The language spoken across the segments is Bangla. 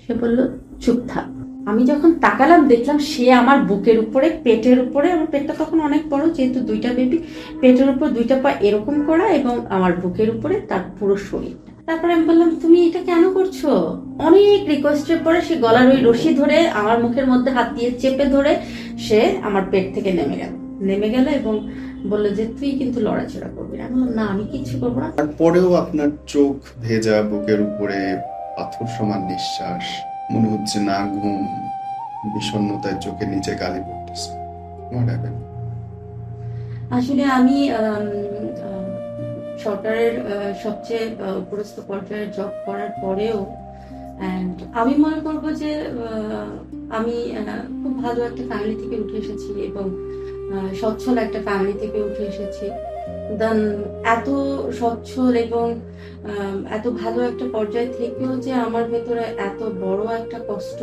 সে বলল, চুপ থাক। আমি যখন তাকালাম দেখলাম সে আমার বুকের উপরে, পেটের উপরে, আমার পেটটা তখন অনেক বড় যেহেতু দুইটা বেবি, পেটের উপর দুইটা পা এরকম করা এবং আমার বুকের উপরে তার পুরো শরীর। তারপরে আমি বললাম, তুমি এটা কেন করছো? অনেক রিকোয়েস্টের পরে সে গলার ওই রশি ধরে আমার মুখের মধ্যে হাত দিয়ে চেপে ধরে সে আমার পেট থেকে নেমে গেল এবং বললো যে তুই কিন্তু লড়াচড়া করবি না। আমি বললাম, না আমি কিচ্ছু করবো না। তারপরেও আপনার চোখ ভেজা, বুকের উপরে পাথর সমান নিঃশ্বাস, মনে হচ্ছে না ঘুম, বিষণ্ণতায় চোখের নিচে কালি পড়তেছে। What happened? আসলে আমি সরকারের সবচেয়ে উপরস্থ পর্যায়ে জব করার পরেও আমি মনে করবো যে আমি খুব ভালো একটা ফ্যামিলি থেকে উঠে এসেছি এবং সচ্ছল একটা ফ্যামিলি থেকে উঠে এসেছি। দেন এত সচ্ছল এবং এত ভালো একটা পর্যায় থেকেও যে আমার ভেতরে এত বড় একটা কষ্ট,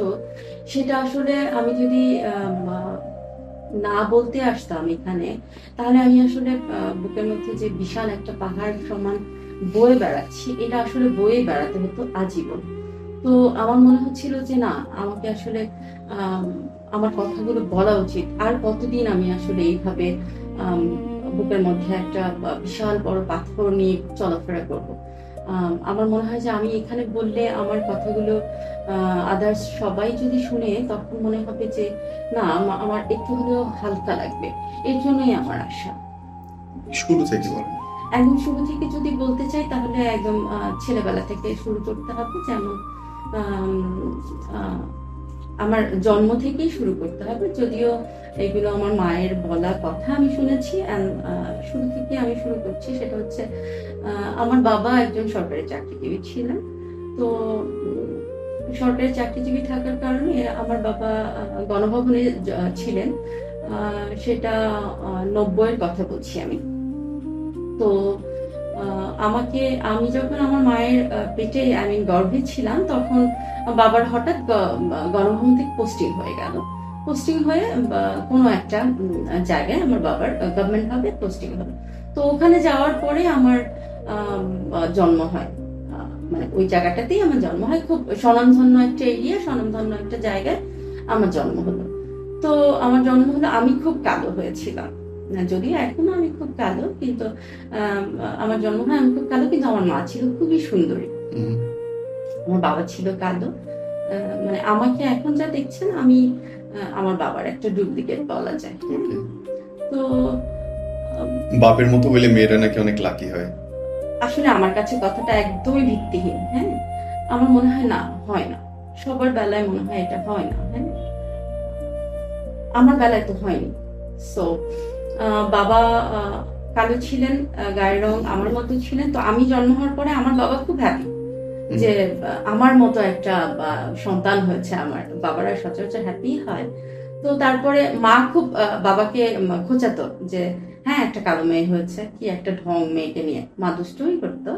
সেটা আসলে আমি যদি না বলতে আসতাম এখানে, তাহলে আমি আসলে বুকের মধ্যে যে বিশাল একটা পাহাড় সমান বয়ে বেড়াচ্ছি, এটা আসলে বয়ে বেড়াতে হতো আজীবন। তো আমার মনে হচ্ছিল যে না, আমাকে আসলে আমার কথাগুলো বলা উচিত। আর কতদিন আমি আসলে এইভাবে বুকের মধ্যে একটা বিশাল বড় পাথর নিয়ে চলাফেরা করব। আমার মনে হয় যে আমি এখানে বললে আমার কথাগুলো আদার্স সবাই যদি শুনে, তখন মনে হবে যে না, আমার একটু হলেও হালকা লাগবে। এর জন্যই আমার আশা। শুরু থেকে বলেন। একদম শুরু থেকে যদি বলতে চাই, তাহলে একদম ছেলেবেলা থেকে শুরু করতে হবে। যেমন আমার জন্ম থেকেই শুরু করতে হবে, যদিও এগুলো আমার মায়ের বলা কথা আমি শুনেছি। শুরু থেকে আমি শুরু করছি। সেটা হচ্ছে, আমার বাবা একজন সরকারি চাকরিজীবী ছিলেন। তো সরকারি চাকরিজীবী থাকার কারণে আমার বাবা গণভবনে ছিলেন। সেটা 90-এর কথা বলছি আমি। তো আমি যখন আমার মায়ের পেটে গর্ভে ছিলাম, তখন বাবার হঠাৎ গণভবন থেকে পোস্টিং হয়ে গেল। পোস্টিং হয়ে কোনো একটা জায়গায় আমার বাবার গভর্নমেন্ট ভাবে পোস্টিং হলো। তো ওখানে যাওয়ার পরে আমার জন্ম হয়। মানে ওই জায়গাটাতেই আমার জন্ম হয়। খুব স্বনামধন্য একটা এরিয়া, স্বনামধন্য একটা জায়গায় আমার জন্ম হলো। তো আমার জন্ম হলো, আমি খুব কালো হয়েছিলাম। যদিও এখনো আমি খুব কালো, কিন্তু আমার জন্ম হয় আমি খুব কালো, কিন্তু আমার মা ছিল খুবই সুন্দরী। আমার বাবা ছিল কালো। মানে আমাকে এখন যা দেখছেন, আমি আমার বাবার একটা ডুপ্লিকেট বলা যায়। তো বাপের মতো হইলে মেয়েরা নাকি অনেক লাকি হয়। আসলে আমার কাছে কথাটা একদমই ভিত্তিহীন। হ্যাঁ, আমার মনে হয় না, হয় না। সবার বেলায় মনে হয় এটা হয় না। হ্যাঁ, আমার বেলায় তো হয়নি। সো বাবা কালো ছিলেন, গায়ের রং আমার মতো ছিলেন। তো আমি জন্ম হওয়ার পরে আমার বাবা খুব হ্যাপি যে আমার মতো একটা সন্তান হয়েছে। আমার বাবারা সচরাচর হ্যাপি হয়। তো তারপরে মা খুব বাবাকে খোঁচাতো যে হ্যাঁ, একটা কালো মেয়ে হয়েছে, কি একটা ঢং মেয়েকে নিয়ে। মা দুষ্টুই করতো,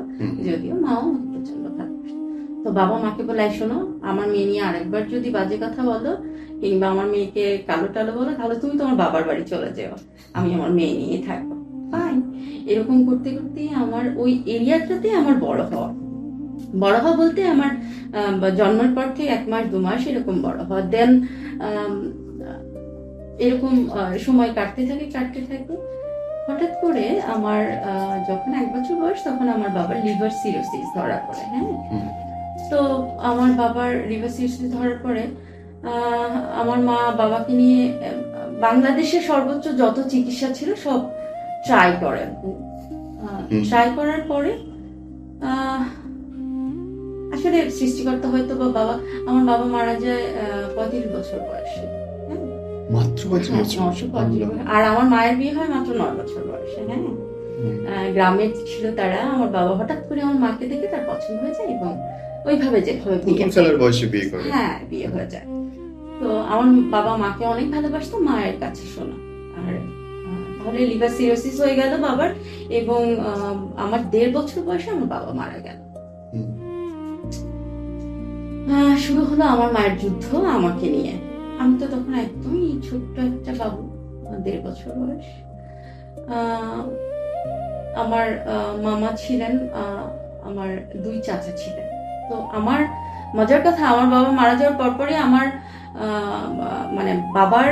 যদিও মাও প্রচন্ড ভালোবাসতো। তো বাবা মাকে বলে, শোনো, আমার মেয়ে নিয়ে আরেকবার যদি বাজে কথা বলো কিংবা আমার মেয়েকে কালো টালো বলো, তাহলে তুমি তোমার বাবার বাড়ি চলে যেও, আমি আমার মেয়ে নিয়ে থাকবো। ফাইন। এরকম করতে করতে আমার ওই এরিয়াটাতে আমার বড় হওয়া বলতে আমার জন্মের পর থেকে 1 মাস 2 মাস এরকম বড় হওয়া। দেন এরকম সময় কাটতে থাকে। হঠাৎ করে আমার যখন 1 বছর বয়স, তখন আমার বাবার লিভার সিরোসিস ধরা পড়ে। হ্যাঁ, তো আমার বাবার লিভার সিরোসিস ধরার পরে আমার মা বাবাকে নিয়ে বাংলাদেশের সর্বোচ্চ যত চিকিৎসা ছিল সব ট্রাই করেন। ট্রাই করার পরে আসলে সৃষ্টিকর্তা হয়তো বা আমার বাবা মারা যায় 35 বছর বয়সে। মাত্র 35 বছর। আর আমার মায়ের বিয়ে হয় মাত্র 9 বছর বয়সে। হ্যাঁ, গ্রামের ছিল তারা। আমার বাবা হঠাৎ করে আমার মাকে দেখে তার পছন্দ হয়ে যায় এবং ওইভাবে যেভাবে বিয়ে করে। হ্যাঁ, বিয়ে হয়ে যায়। তো আমার বাবা মাকে অনেক ভালোবাসতো, মায়ের কাছে শোনা। আর তাহলে লিভার সিরোসিস হয়ে গেল বাবার, এবং আমার 1.5 বছর বয়সে আমার বাবা মারা গেল। শুরু হলো আমার মায়ের যুদ্ধ আমাকে নিয়ে। আমি তো তখন একদমই ছোট্ট একটা বাবু, 1.5 বছর বয়স। আমার মামা ছিলেন, আমার 2 চাচা ছিলেন। তো আমার মজার কথা, আমার বাবা মারা যাওয়ার পরপরই আমার মানে বাবার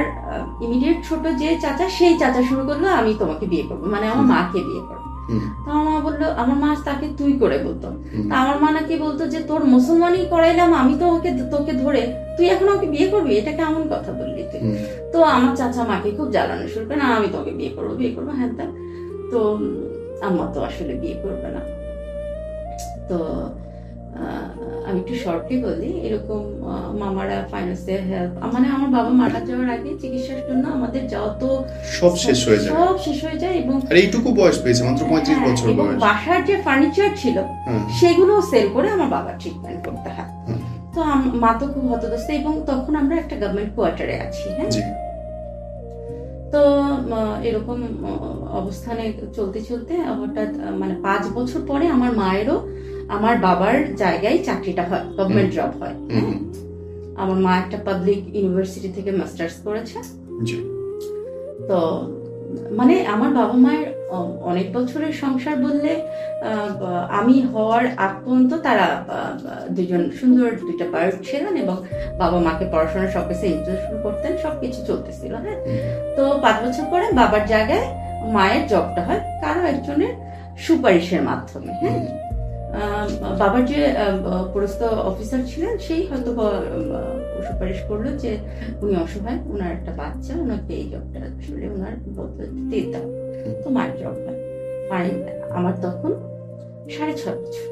ইমিডিয়েট ছোট যে চাচা, সেই চাচা শুরু করলো আমি তোমাকে বিয়ে করবো, মানে আমার মাকে বিয়ে করবো। তো আমার মা বললো, আমার মা তাকে তুই করে বলতো। তা আমার মা নাকি বলতো যে তোর মুসলমানই করাইলাম আমি, তো তোকে ধরে তুই এখন আমাকে বিয়ে করবি, এটা কেমন কথা বললি তুই। তো আমার চাচা মাকে খুব জ্বালানো শুরু করে, না আমি তোকে বিয়ে করবো হ্যাঁ তা। তো আম্মা তো আসলে বিয়ে করবে না। তো আমি একটু শর্টলি বলি, এরকম মামারা ফাইন্যান্সিয়াল হেল্প, মানে আমার বাবা মারা যাওয়ার আগে চিকিৎসার জন্য আমাদের যত সব শেষ হয়ে যায় এবং আর এইটুকু বয়স পেয়েছে, মাত্র 35 বছর বয়স। বাসার যে ফার্নিচার ছিল সেগুলো সেল করে আমার বাবা ট্রিটমেন্ট করতে হয়। তো মা তো খুব হতদস্ত, এবং তখন আমরা একটা গভর্নমেন্ট কোয়ার্টারে আছি। হ্যাঁ, তো এরকম অবস্থানে চলতে চলতে হঠাৎ মানে 5 বছর পরে আমার মায়েরও আমার বাবার জায়গায় চাকরিটা হয়, গভর্নমেন্ট জব হয়। আমার মা একটা পাবলিক ইউনিভার্সিটি থেকে মাস্টার্স করেছে। তো মানে আমার বাবা মায়ের অনেক বছরের সংসার বললে, আমি হওয়ার আগ পর্যন্ত তারা দুজন সুন্দর দুইটা বার্ড ছিলেন, এবং বাবা মাকে পড়াশোনা সব কিছু ইন্টারেস্ট করতেন, সবকিছু চলতেছিল। হ্যাঁ, তো 5 বছর পরে বাবার জায়গায় মায়ের জবটা হয় কারো একজনের সুপারিশের মাধ্যমে। হ্যাঁ, বাবার যে পরস্থ অফিসার ছিলেন সেই হয়তো সুপারিশ করলো যে উনি অসহায়, ওনার একটা বাচ্চা, ওনাকে এই জবটা আসলে ওনার দিতে হবে। তো মায়ের জব হয়। আমার তখন 6.5 বছর।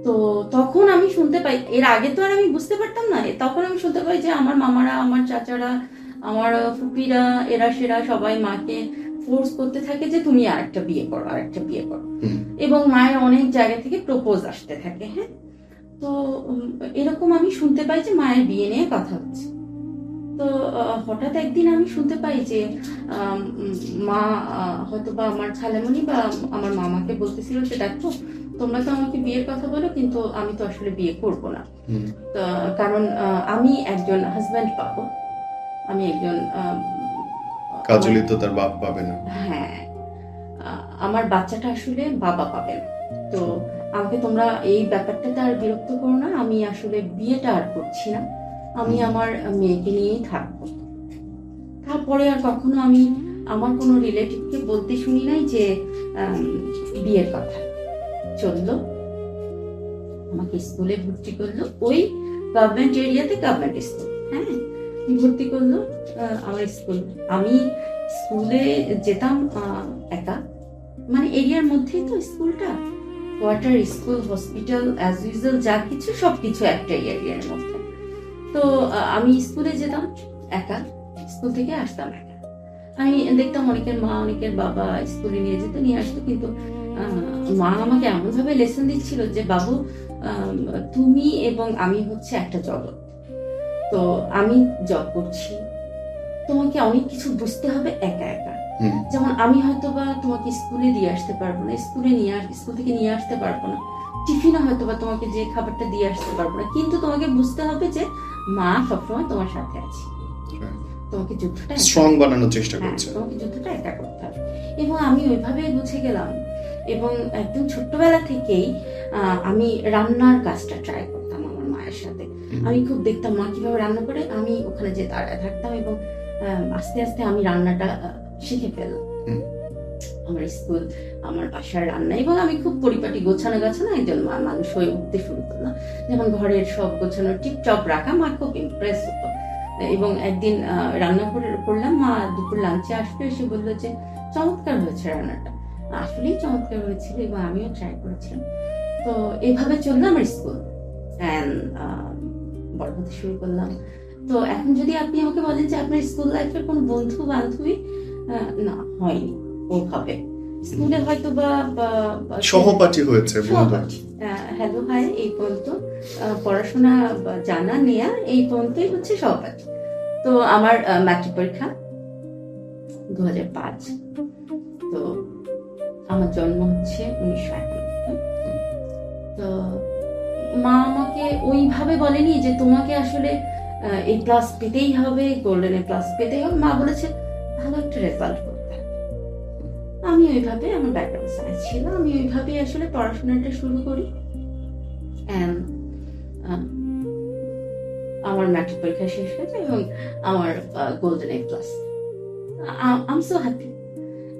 তো তখন আমি শুনতে পাই, এর আগে তো আর আমি বুঝতে পারতাম না, তখন আমি শুনতে পাই যে আমার মামারা, আমার চাচারা, আমার ফুপিরা, এরা সেরা সবাই মাকে ফোর্স করতে থাকে যে তুমি আরেকটা বিয়ে করো। এবং মায়ের অনেক জায়গা থেকে প্রপোজ আসতে থাকে। হ্যাঁ, তো এরকম আমি শুনতে পাই যে মায়ের বিয়ে নিয়ে কথা হচ্ছে। তো হঠাৎ একদিন আমি শুনতে পাই যে মা হয়তো বা আমার খালামণি বা আমার মামাকে বলতেছিল যে দেখো, তোমরা তো আমাকে বিয়ের কথা বলো, কিন্তু আমি তো আসলে বিয়ে করবো না, কারণ আমি একজন হাজব্যান্ড পাবো, আমি একজন কাজলি তো তার বাপ পাবে না। হ্যাঁ, আমার বাচ্চাটা আসলে বাবা পাবে না। তো আমাকে তোমরা এই ব্যাপারটাতে আর বিরক্ত করো না, আমি আসলে বিয়েটা আর করছি না, আমি আমার মেয়েকে নিয়েই থাকবো। তারপরে আর কখনো আমি আমার কোনো রিলেটিভকে বলতে শুনি নাই যে বিয়ের কথা। চললো, আমাকে স্কুলে ভর্তি করলো, ওই গভর্নমেন্ট এরিয়াতে, গভর্নমেন্ট স্কুল। হ্যাঁ, ভর্তি করলো আমার স্কুল। আমি স্কুলে যেতাম একা, মানে এরিয়ার মধ্যেই তো স্কুলটা, quarter school, hospital, as usual যা কিছু সবকিছু একটা এরিয়ার মধ্যে। তো আমি স্কুলে যেতাম একা, স্কুল থেকে আসতাম একা। আমি দেখতাম অনেকের মা, অনেকের বাবা স্কুলে নিয়ে যেত, নিয়ে আসতো, কিন্তু মা আমাকে এমন ভাবে লেসন দিচ্ছিল যে বাবু, তুমি এবং আমি হচ্ছে একটা জগৎ। তো আমি জব করছি, তোমাকে অনেক কিছু বুঝতে হবে একা একা। যেমন আমি হয়তো বা তোমাকে স্কুলে দিয়ে আসতে পারবো না, স্কুল থেকে নিয়ে আসতে পারবো না, টিফিনে হয়তো বা তোমাকে যে খাবারটা দিয়ে আসতে পারবো না, কিন্তু তোমাকে বুঝতে হবে যে মা সবসময় তোমার সাথে আছে, তোমাকে যুদ্ধটা স্ট্রং বানানোর চেষ্টা করছে, তোমাকে যুদ্ধটা একা করতে হবে। এবং আমি ওইভাবে বুঝে গেলাম, এবং একদম ছোট্টবেলা থেকেই আমি রান্নার কাজটা ট্রাই করতাম আমার মায়ের সাথে। আমি খুব দেখতাম মা কিভাবে রান্না করে, আমি ওখানে যে দাঁড়ায় থাকতাম, এবং আস্তে আস্তে আমি রান্নাটা শিখে ফেললাম। আমার স্কুল, আমার বাসার রান্না, এবং আমি খুব পরিপাটি গোছানো একজন মানুষ হয়ে উঠতে শুরু করলাম। যেমন ঘরের সব গোছানো টিপটপ রাখা, মা খুব ইমপ্রেস হতো। এবং একদিন রান্না করলাম, মা দুপুর লাঞ্চে আসলো, এসে বললো যে চমৎকার হয়েছে রান্নাটা। আসলেই চমৎকার হয়েছিল, এবং আমিও ট্রাই করেছিলাম। তো এইভাবে চললাম আমার স্কুল, বড় হতে শুরু করলাম। তো এখন যদি আপনি আমাকে বলেন যে আপনার স্কুল লাইফের কোনো বন্ধু বান্ধবী, না, হয়নি ওভাবে। স্কুলে হয়তো বা সহপাঠী হয়েছে, হ্যালো হাই এই পর্যন্ত, পড়াশোনা জানা নেয়া এই পর্যন্তই হচ্ছে সহপাঠী। তো আমার ম্যাট্রিক পরীক্ষা 2005, তো আমার জন্ম হচ্ছে 1991। তো মা আমাকে ওইভাবে বলেনি যে তোমাকে আসলে এই ক্লাস পেতেই হবে, গোল্ডেন এ ক্লাস পেতেই হবে। মা বলেছে ভালো একটা রেজাল্ট করতে হবে। আমি ওইভাবে, আমার ব্যাকগ্রাউন্ড সায়েন্স ছিল, আমি ওইভাবে আসলে পড়াশোনাটা শুরু করি। And, আমার ম্যাট্রিক পরীক্ষা শেষ হয়েছে এবং আমার golden A plus. I am so happy.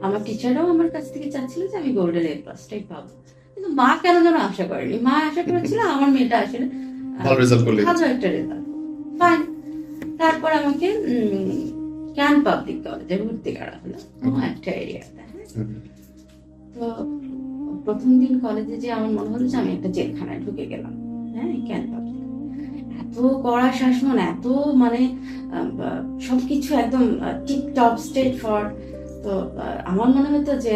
আমার টিচাররাও আমার কাছ থেকে চাচ্ছিল যে আমি গোল্ডেন এ প্লাসটাই পাবো, কিন্তু মা কেন যেন আশা করেনি। মা আশা করেছিল আমার মেয়েটা আসলে ভালো রেজাল্ট করলে ভালো একটা রেজাল্ট। ফাইন। তারপর আমাকে ক্যান পাবলিক কলেজে ভর্তি করা হলো একটা এরিয়াতে। তো প্রথম দিন কলেজে যে আমার মনে হলো যে আমি একটা জেলখানায় ঢুকে গেলাম। হ্যাঁ, ক্যান পাবলিক এত কড়া শাসন, এত মানে সবকিছু একদম টিপ টপ স্ট্রেট ফর। তো আমার মনে হতো যে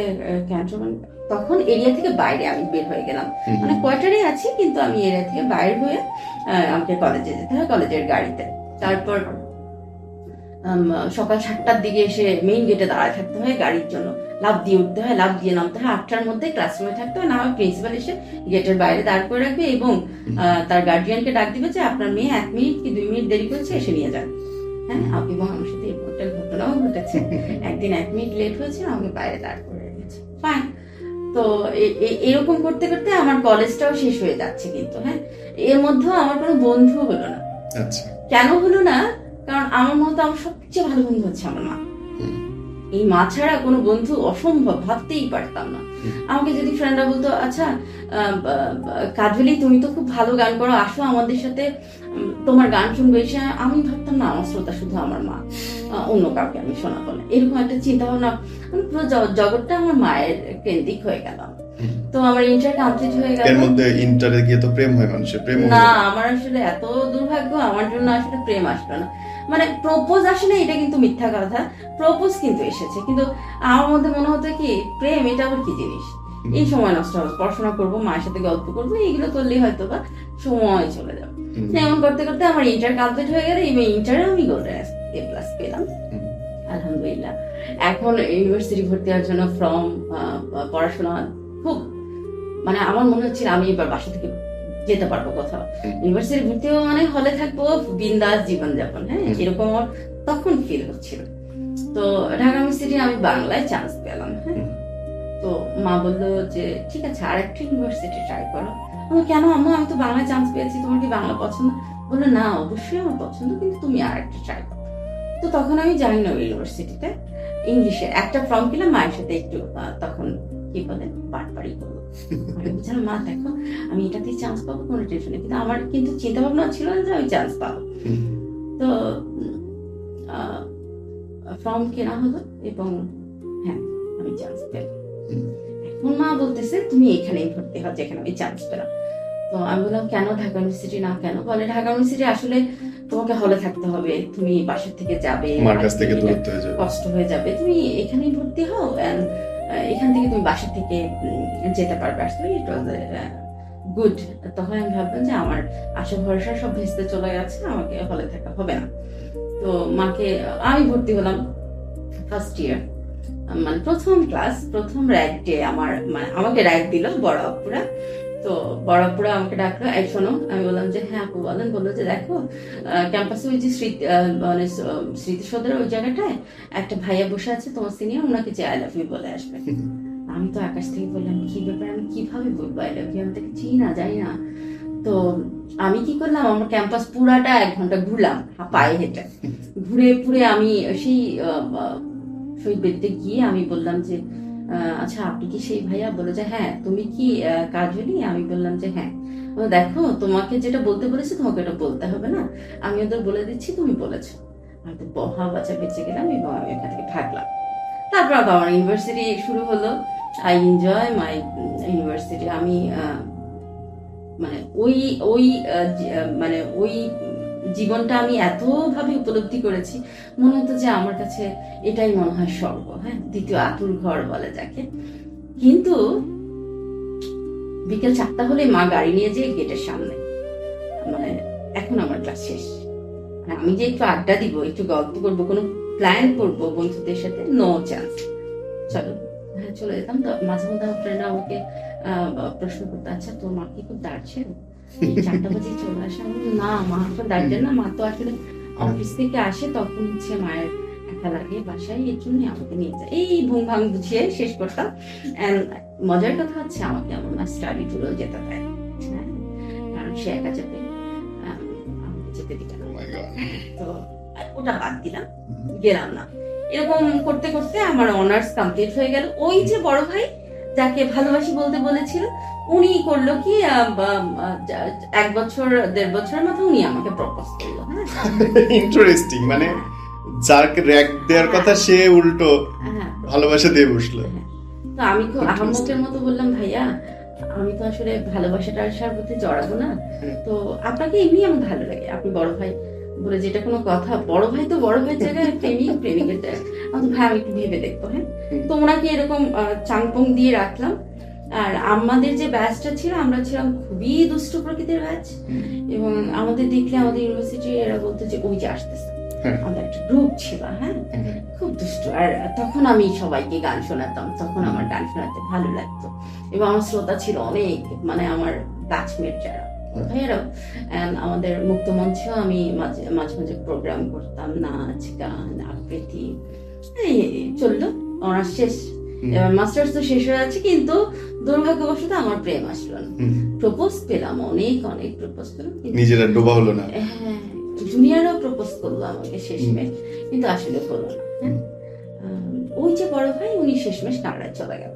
ক্যান্টনমেন্ট, তখন এরিয়া থেকে বাইরে আমি বের হয়ে গেলাম, মানে কোয়ার্টারে আছি কিন্তু আমি এরিয়া থেকে বাইরে হয়ে আমাকে কলেজে যেতে হয় কলেজের গাড়িতে। তারপর সকাল 7টার দিকে এসে মেইন গেটে দাঁড়ায় থাকতে হয় গাড়ির জন্য, লাফ দিয়ে উঠতে হয়, লাফ দিয়ে নামতে হয়, 8টার মধ্যে ক্লাসরুমে থাকতে হয়, না হয় প্রিন্সিপাল এসে গেটের বাইরে দাঁড় করে রাখবে এবং তার গার্ডিয়ানকে ডাক দিবে যে আপনার মেয়ে 1 মিনিট কি 2 মিনিট দেরি করেছে, এসে নিয়ে যান। হ্যাঁ, এবং আমার সাথে একটা ঘটনাও ঘটেছে। একদিন 1 মিনিট লেট হয়েছে, আমাকে বাইরে দাঁড় করে রেখেছে। ফাইন। তো এরকম করতে করতে আমার কলেজটাও শেষ হয়ে যাচ্ছে, কিন্তু হ্যাঁ এর মধ্যেও আমার কোনো বন্ধু হলো না। আচ্ছা, কেন হলো না? কারণ আমার মতো আমার সবচেয়ে ভালো বন্ধু হচ্ছে আমার মা। এই মা ছাড়া কোনো বন্ধু অসম্ভব, ভাবতেই পারতাম না। আমাকে যদি ফ্রেন্ডরা বলতো আচ্ছা কাজলি তুমি তো খুব ভালো গান করো, আসো আমাদের সাথে তোমার গান শুনবো এসে, আমি ভাবতাম না আমার শ্রোতা শুধু আমার মা, অন্য কাউকে আমি শোনাবো না, এরকম একটা চিন্তা ভাবনা। পুরো জগৎটা আমার মায়ের কেন্দ্রিক হয়ে গেল। তো আমার ইন্টার কমপ্লিট হয়ে গেল। এর মধ্যে ইন্টারে গিয়ে তো প্রেম হয় মানুষের, প্রেম না, আমার আসলে এত দুর্ভাগ্য, আমার জন্য আসলে প্রেম আসলো না। মানে প্রপোজ আসে না, এটা কিন্তু মিথ্যা কথা, প্রপোজ কিন্তু এসেছে, কিন্তু আমার মধ্যে মনে হতো কি প্রেম এটা আবার কি জিনিস, এই সময় নষ্ট হবে, পড়াশোনা করবো, মায়ের সাথে গল্প করবো, এইগুলো করলেই হয়তো বা সময় চলে যাবে। এমন করতে করতে আমার ইন্টার কমপ্লিট হয়ে গেল এবং ইন্টারে আমি গোল্ডেন এ প্লাস পেলাম, আলহামদুলিল্লাহ। এখন ইউনিভার্সিটি ভর্তি হওয়ার জন্য ফর্ম, পড়াশোনা খুব, মানে আমার মনে হচ্ছিল আমি এবার বাসা থেকে যেতে পারবো কোথাও। ইউনিভার্সিটি ভর্তি হওয়া মানে হলে থাকবো, বিন্দাস জীবনযাপন, হ্যাঁ এরকম আমার তখন ফিল হচ্ছিল। তো ঢাকা ইউনিভার্সিটি আমি বাংলায় চান্স পেলাম। হ্যাঁ, তো মা বললো যে ঠিক আছে আর একটা ইউনিভার্সিটি ট্রাই করো। আমি কেন আম্মু, আমি তো বাংলায় চান্স পেয়েছি, তোমার কি বাংলা পছন্দ? বললো না অবশ্যই আমার পছন্দ, কিন্তু তুমি আর একটা ট্রাই করো। তো তখন আমি যাই না ইউনিভার্সিটিতে, ইংলিশের একটা ফর্ম কিনা মায়ের সাথে একটু তখন কি বলে বাটপাড়ি করলো। বুঝলাম মা দেখো আমি এটাতেই চান্স পাবো, কোনো টেনশন নেই, কিন্তু আমার কিন্তু চিন্তা ভাবনা ছিল না যে আমি চান্স পাবো। তো ফর্ম কেনা হলো এবং হ্যাঁ আমি চান্স পেলাম। এখন মা বলতেছে তুমি এখানেই ভর্তি হও যেখানে আমি চান্স পেলাম। তো আমি বললাম কেন ঢাকা ইউনিভার্সিটি না? কেন? বলে ঢাকা ইউনিভার্সিটি আসলে তোমাকে হলে থাকতে হবে, তুমি বাসার থেকে যাবে, মার কাছ থেকে দূরত্ব হয়ে যাবে, কষ্ট হয়ে যাবে, তুমি এখানেই ভর্তি হও, এখান থেকে তুমি বাসা থেকে যেতে পারবে। আসলে ইট ওয়াজ গুড। তখন আমি ভাবলাম যে আমার আশা ভরসা সব ভেস্তে চলে গেছে, আমাকে হলে থাকা হবে না। তো মাকে আমি ভর্তি হলাম ফার্স্ট ইয়ার, মানে প্রথম ক্লাস, প্রথম র্যাক ডে আমার, মানে আমাকে র্যাক দিল বড় আপুরা। তো বড় আপুরা আমাকে ডাকলো, এই শোনো। আমি বললাম যে হ্যাঁ আপু বলেন। বললো যে দেখো ক্যাম্পাসে ওই যে মানে স্মৃতিসৌধের ওই জায়গাটায় একটা ভাইয়া বসে আছে তোমার সিনিয়র, ওনাকে যে আই লাভ ইউ বলে আসবে। আমি তো আকাশ থেকে বললাম কি ব্যাপার, আমি কিভাবে বলবো আই লাভ ইউ, আমি তাকে চিনি না জানি না। তো আমি কি করলাম, আমার ক্যাম্পাস পুরাটা 1 ঘন্টা ঘুরলাম পায়ে হেঁটে, ঘুরে পুরে আমি সেই শহীদ বেদিতে গিয়ে আমি বললাম যে আচ্ছা আপনি কি সেই ভাইয়া? বলে যে হ্যাঁ। তুমি কি কাজলি? আমি বললাম যে হ্যাঁ। দেখো তোমাকে যেটা বলতে বলেছি তোমাকে ওটা বলতে হবে না, আমি ওদের বলে দিচ্ছি তুমি বলেছো। আমি তো বহা বাচ্চা বেঁচে গেলাম এবং আমি এখান থেকে ভাগলাম। তারপর আমার ইউনিভার্সিটি শুরু হলো। I enjoy my university. আমি মানে ওই জীবনটা আমি এতভাবে উপলব্ধি করেছি, মনে হতো যে আমার কাছে এটাই মনে হয় স্বর্গ। হ্যাঁ, দ্বিতীয় আতুর ঘর বলে যাকে। কিন্তু বিকেল 4টা হলে মা গাড়ি নিয়ে যেয়ে গেটের সামনে, মানে এখন আমার ক্লাস শেষ, আমি যে একটু আড্ডা দিব, একটু গল্প করবো, কোনো প্ল্যান করবো বন্ধুদের সাথে, নো চান্স। চলো হ্যাঁ চলে যেতাম। তো মাঝে মধ্যে আমার ফ্রেন্ডরা আমাকে প্রশ্ন করতো আচ্ছা তোর মা কি খুব দাঁড়ছে, 4টা বাজে চলে আসে? না মা তো দাঁড়িয়ে না, মা তো আসলে অফিস থেকে আসে, তখন হচ্ছে মায়ের একা লাগে বাসায়, এর জন্য আমাকে নিয়ে যায়। এই ভুং ভাং বুঝিয়ে শেষ করতাম। মজার কথা হচ্ছে আমাকে আমার মা স্টাডি টুরেও যেতে দেয়। হ্যাঁ, সে একা যাবে, আমাকে যেতে দিবে না। Oh my God. তো ওটা বাদ দিলাম, গেলাম না। এরকম করতে করতে আমার অনার্স কমপ্লিট হয়ে গেল। ওই যে বড় ভাই যাকে ভালোবাসি বলতে বলেছিল, উনি করলো কি 1 বছর 1.5 বছরের মাথায় উনি আমাকে প্রপোজ করলো। হ্যাঁ ইন্টারেস্টিং, মানে যাকে র্যাক দেওয়ার কথা সে উল্টো হ্যাঁ ভালোবাসা দিয়ে বসলো। তো আমি খুব আহাম্মকের মতো বললাম, ভাইয়া আমি তো আসলে ভালোবাসাটার সাথে জড়াবো না, তো আপনাকে এমনি আমার ভালো লাগে, আপনি বড় ভাই বলে যেটা কোনো কথা, বড় ভাই তো বড় ভাইয়ের জায়গায়, প্রেমিক প্রেমিকের জায়গায়। আমি ভাই আমি একটু ভেবে দেখবো। হ্যাঁ, তো ওনাকে এরকম চাংপং দিয়ে রাখলাম। আর আমাদের যে ব্যাচটা ছিল, আমরা ছিলাম খুবই দুষ্ট প্রকৃতির ব্যাচ, এবং আমাদের দেখলে আমাদের ইউনিভার্সিটি এরা বলতো যে ওই যে আসতেছে। আমাদের একটা গ্রুপ ছিল, হ্যাঁ, খুব দুষ্ট। আর তখন আমি সবাইকে গান শোনাতাম, তখন আমার গান শোনাতে ভালো লাগতো, এবং আমার শ্রোতা ছিল অনেক, মানে আমার ব্যাচমেট যারা ভাইয়েরাও। আমাদের মুক্ত মঞ্চেও আমি মাঝে মাঝে প্রোগ্রাম করতাম, নাচ গান আবৃত্তি, এই চললো। অনার্স শেষ, এবার মাস্টার্স তো শেষ হয়ে যাচ্ছে, কিন্তু দুর্ভাগ্যবশত আমার প্রেম আসলো না। প্রপোজ পেলাম, অনেক অনেক প্রপোজ পেলাম, নিজেরা ডোবা হলো না। হ্যাঁ, জুনিয়ররাও প্রপোজ করলো আমাকে শেষমেশ, কিন্তু আসলে হলো না। ওই যে বড় ভাই উনি শেষমেশ কানাডায় চলে গেল,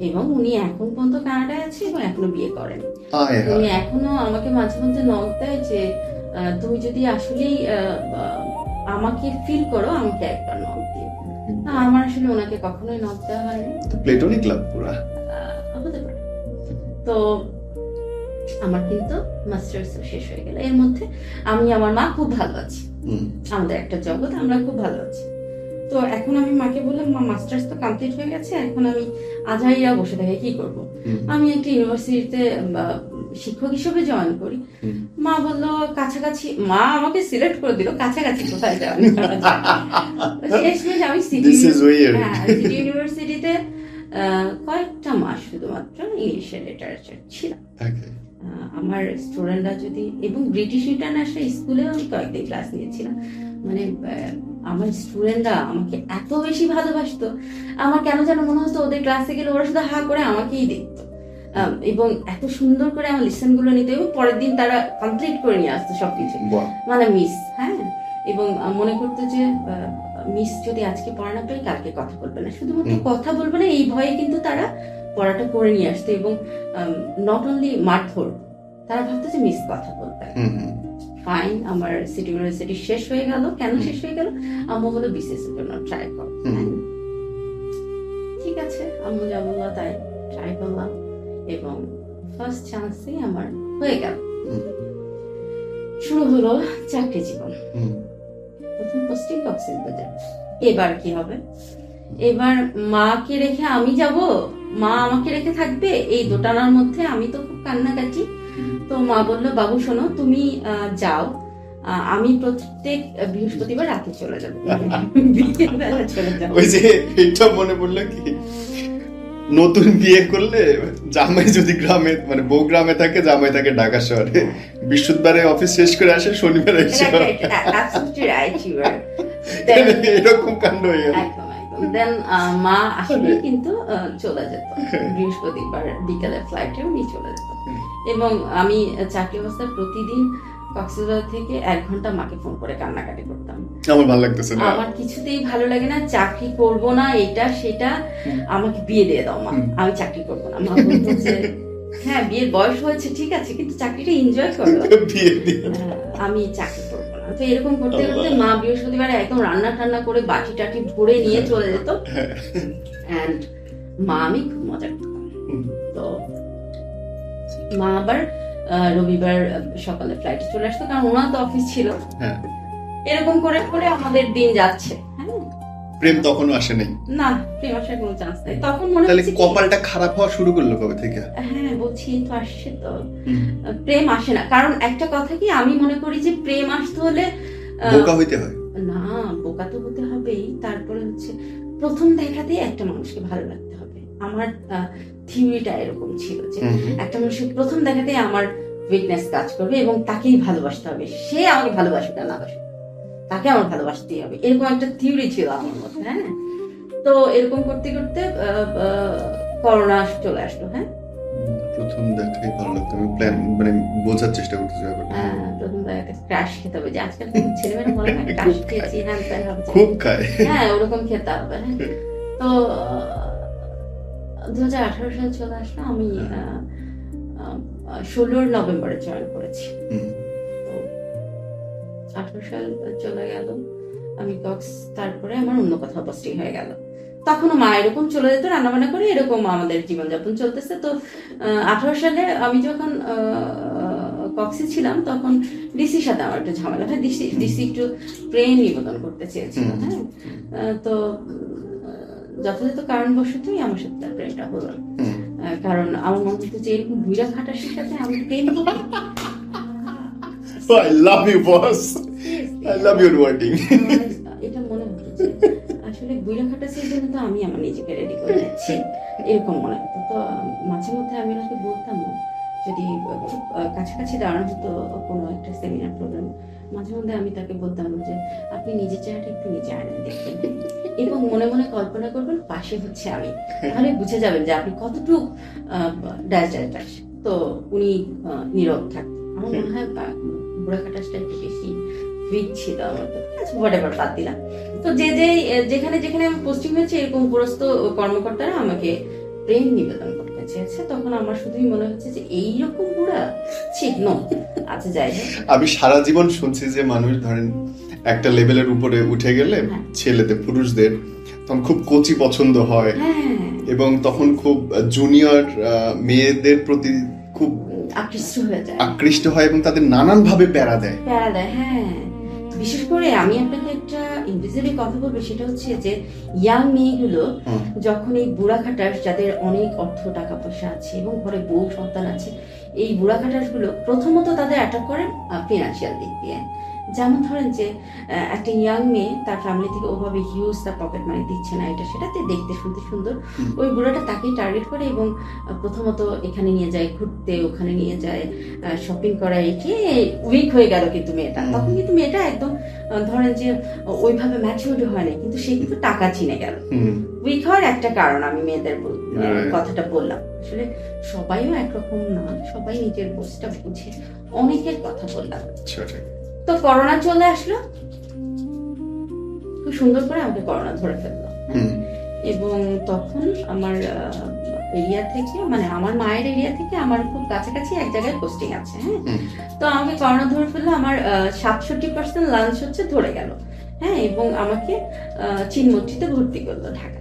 এবং উনি এখন পর্যন্ত কানাডায় আছে এবং এখনো বিয়ে করেন। উনি এখনো আমাকে মাঝে মধ্যে নক দেয় যে তুমি যদি আসলেই আমাকে ফিল করো, আমাকে একবার নক দিও। আমার আসলে ওনাকে কখনোই নক দেওয়া হয়নি। প্লেটোনিক লাভ পুরা হতে পারে। তো আমার কিন্তু মাস্টার্স শেষ হয়ে গেল, এর মধ্যে আমি আমার মা খুব ভালো আছি, আমাদের একটা জগৎ, আমরা খুব ভালো আছি। তো এখন আমি মাকে বললাম, মা মাস্টার্স তো কমপ্লিট হয়ে গেছে, এখন আমি আজাইরা বসে থাকি, কি করব? আমি একটা ইউনিভার্সিটিতে শিক্ষক হিসেবে জয়েন করি। মা বললো কাছাকাছি, মা আমাকে সিলেক্ট করে দিল কাছাকাছি কোথায় জয়েন করা যায়। শেষমেশ আমি সিটি ইউনিভার্সিটিতে কয়েকটা মাস শুধুমাত্র ইংলিশের লিটারেচার ছিলাম। আমার স্টুডেন্টরা যদি, এবং ব্রিটিশ ইন্টারন্যাশনাল স্কুলেও আমি কয়েকদিন ক্লাস নিয়েছিলাম, মানে আমার স্টুডেন্টরা আমাকে এত বেশি ভালোবাসতো, আমার কেন যেন মনে হতো ওদের ক্লাসে গেলে ওরা শুধু হা করে আমাকেই দেখতো, এবং এত সুন্দর করে আমার লিসন গুলো নিত, এবং পরের দিন তারা কমপ্লিট করে নিয়ে আসতো সবকিছু, মানে মিস। হ্যাঁ, এবং মনে করতো যে মিস যদি আজকে পড়া না পাই কালকে কথা বলবে না, শুধুমাত্র কথা বলবে না এই ভয়ে কিন্তু তারা পড়াটা করে নিয়ে আসতো। এবং নট অনলি মারধর, তারা ভাবতো যে মিস কথা বলতে। ফাইন, আমার সিটি ইউনিভার্সিটি শেষ হয়ে গেল। কেন শেষ হয়ে গেল? আম্মু বলে বিসিএস এর জন্য ট্রাই কর। ঠিক আছে, আম্মু যা বললো তাই ট্রাই করলাম, এবং ফার্স্ট চান্সেই আমার হয়ে গেল। শুরু হলো চাকরি জীবন। প্রথম পোস্টিং কক্সবাজার। এবার কি হবে? এবার মাকে রেখে আমি যাব, মা আমাকে রেখে থাকবে, এই দোটানার মধ্যে আমি তো খুব কান্নাকাটি। তো মা বললো, বাবু শোনো, তুমি যাও, আমি প্রত্যেক বৃহস্পতিবার রাতে চলে যাবো, বিকেলবেলা চলে যাবো। ওই যে এটা মনে পড়লো কি, নতুন বিয়ে করলে জামাই যদি গ্রামে, মানে বউ গ্রামে থাকে, জামাই থাকে ঢাকা শহরে, বৃহস্পতিবারে অফিস শেষ করে আসে, শনিবারে এরকম কাণ্ড হয়ে গেল। দেন মা আসলে কিন্তু চলে যেত বৃহস্পতিবার বিকালে ফ্লাইটে, উনি চলে যেত। এবং আমি চাকরি অবস্থায় প্রতিদিন কক্সবাজার থেকে 1 ঘন্টা মাকে ফোন করে কান্নাকাটি করতাম। আমার ভালো লাগতেছে না, আমার কিছুতেই ভালো লাগে না, চাকরি করব না, এটা সেটা, আমাকে বিয়ে দিয়ে দাও মা, আমি চাকরি করব না। মা বলতো যে হ্যাঁ বিয়ের বয়স হয়েছে ঠিক আছে, কিন্তু চাকরিটা এনজয় করো, আমি চাকরি করবো না। তো এরকম করতে করতে মা বৃহস্পতিবার একদম রান্না টান্না করে বাটি টাটি ভরে নিয়ে চলে যেত, এন্ড মা আমি খুব মজা করতাম। তো মা আবার রবিবার সকালে ফ্লাইটে চলে আসতো, কারণ ওনার তো অফিস ছিল। এরকম করে করে আমাদের দিন যাচ্ছে। প্রেম তখনও আসে নাই? না, প্রেম আসার কোনো চান্স নাই। তখন মনে হচ্ছে কপালটা খারাপ হওয়া শুরু করলো কবে থেকে? হ্যাঁ বলছি তো, আসছে তো, প্রেম আসে না। কারণ একটা কথা কি, আমি মনে করি যে প্রেম আসতে হলে বোকা হইতে হয় না, বোকা তো হতে হবেই। তারপরে হচ্ছে প্রথম দেখাতেই একটা মানুষকে ভালো লাগতে হবে। আমার থিওরিটা এরকম ছিল যে একটা মানুষের প্রথম দেখাতেই আমার উইকনেস কাজ করবে, এবং তাকেই ভালোবাসতে হবে, সে আমাকে ভালোবাসুক না বাসুক, তাকে আমার ভালোবাসতেই হবে, এরকম একটা থিওরি ছিল আমার মধ্যে। হ্যাঁ, তো এরকম করতে করতে করোনা চলে আসলো। হ্যাঁ, প্রথম দেখাই ভালো লাগতো, আমি প্ল্যান মানে বোঝার চেষ্টা করতেছি ব্যাপারটা। প্রথম একটা ক্রাশ খেতে হবে, যে আজকাল তো ছেলেমেয়েরা বলে না ক্রাশ খেয়েছি, হ্যান ত্যান হবে, খুব খায়। হ্যাঁ ওরকম খেতে হবে। হ্যাঁ তো 2018 সাল চলে আসলো, আমি 16 নভেম্বরে জয়েন করেছি। হুম। তো 18 সাল চলে গেল, আমি কক্স, তারপরে আমার অন্য কোথাও পোস্টিং হয়ে গেল। তখনও মা এরকম চলে যেত, রান্নাবান্না করে এরকম আমাদের জীবনযাপন চলতেছে। তো 18 সালে আমি যখন কক্সে ছিলাম, তখন ডিসির সাথে আমার একটু ঝামেলা হয়। ডিসি একটু ট্রেন নিবেদন করতে চেয়েছিল। হ্যাঁ তো যথাযথ কারণবশতই আমার সাথে তার প্রেমটা হলো। কারণ আমার মনে হতো যে এরকম বুইড়া খাটাসের সাথে আমি প্রেম করবো। I love you boss, I love your wording. এটা মনে হতো যে আসলে বুইড়া খাটাসের জন্য তো আমি আমার নিজেকে রেডি করে যাচ্ছি, এরকম মনে হতো। তো মাঝে মধ্যে আমি ওনাকে বলতাম, যদি খুব কাছাকাছি দাঁড়ানো হতো কোনো একটা সেমিনার প্রোগ্রাম, মাঝে মধ্যে আমি তাকে বলতাম যে আপনি নিজের চেহারাটা একটু নিজে আয়নায় দেখবেন এবং মনে মনে কল্পনা করবেন পাশে হচ্ছে আমি, তাহলে বুঝে যাবেন যে আপনি কতটুকু ড্যাশ। তো উনি নীরব থাকতেন। আমার মনে হয় বুড়া খাটাসটা একটু বেশি উইক ছিল আমার, তো হোয়াটএভার বাদ দিলাম। তো যেখানে আমি পোস্টিং হয়েছে, এরকম উপরস্থ কর্মকর্তারা আমাকে প্রেম নিবেদন করতে চেয়েছে। তখন আমার শুধুই মনে হচ্ছে যে এইরকম বুড়া ঠিক নো। আচ্ছা যাই হোক, আমি সারা জীবন শুনছি যে মানুষ ধরেন একটা লেভেলের উপরে উঠে গেলে ছেলেদের, পুরুষদের তখন খুব কোচি পছন্দ হয়, এবং তখন খুব জুনিয়র মেয়েদের প্রতি খুব আকৃষ্ট হয় এবং তাদের নানান ভাবে প্যারা দেয়। হ্যাঁ বিশেষ করে আমি আপনাকে একটা ইংরেজিতে কথা বলবো, সেটা হচ্ছে যে ইয়াং মেয়েগুলো যখন এই বুড়া খাটাস, যাদের অনেক অর্থ টাকা পয়সা আছে এবং ঘরে বউ সন্তান আছে, এই বুড়া খাটাস গুলো প্রথমত তাদের অ্যাটাক করে ফিনান্সিয়াল দিক দিয়ে। যেমন ধরেন যে একটা ইয়াং মেয়ে, তার ফ্যামিলি থেকে ওভাবে হিউজ তার পকেট মানি দিচ্ছে না, এটা সেটাতে দেখতে শুনতে সুন্দর, ওই বুড়াটা তাকেই টার্গেট করে এবং প্রথমত এখানে নিয়ে যায় ঘুরতে, ওখানে নিয়ে যায় শপিং করা, এটি উইক হয়ে গেল। কিন্তু মেয়েটা তখন কিন্তু মেয়েটা একদম ধরেন যে ওইভাবে ম্যাচিউরড হয় না, কিন্তু সে কিন্তু টাকা চিনে গেল। উইক হওয়ার একটা কারণ আমি মেয়েদের কথাটা বললাম। আসলে সবাইও একরকম না, সবাই নিজের বোঝটা বুঝে, অনেকের কথা বললাম। তো করোনা চলে আসলো, খুব সুন্দর করে আমাকে করোনা ধরে ফেললো। এবং তখন আমার এরিয়া থেকে, মানে আমার মায়ের এরিয়া থেকে আমার খুব কাছাকাছি এক জায়গায় পোস্টিং আছে। হ্যাঁ তো আমাকে করোনা ধরে ফেললো, আমার 67% লাঞ্চ হচ্ছে ধরে গেল। হ্যাঁ এবং আমাকে চিনমন্ত্রীতে ভর্তি করলো ঢাকা।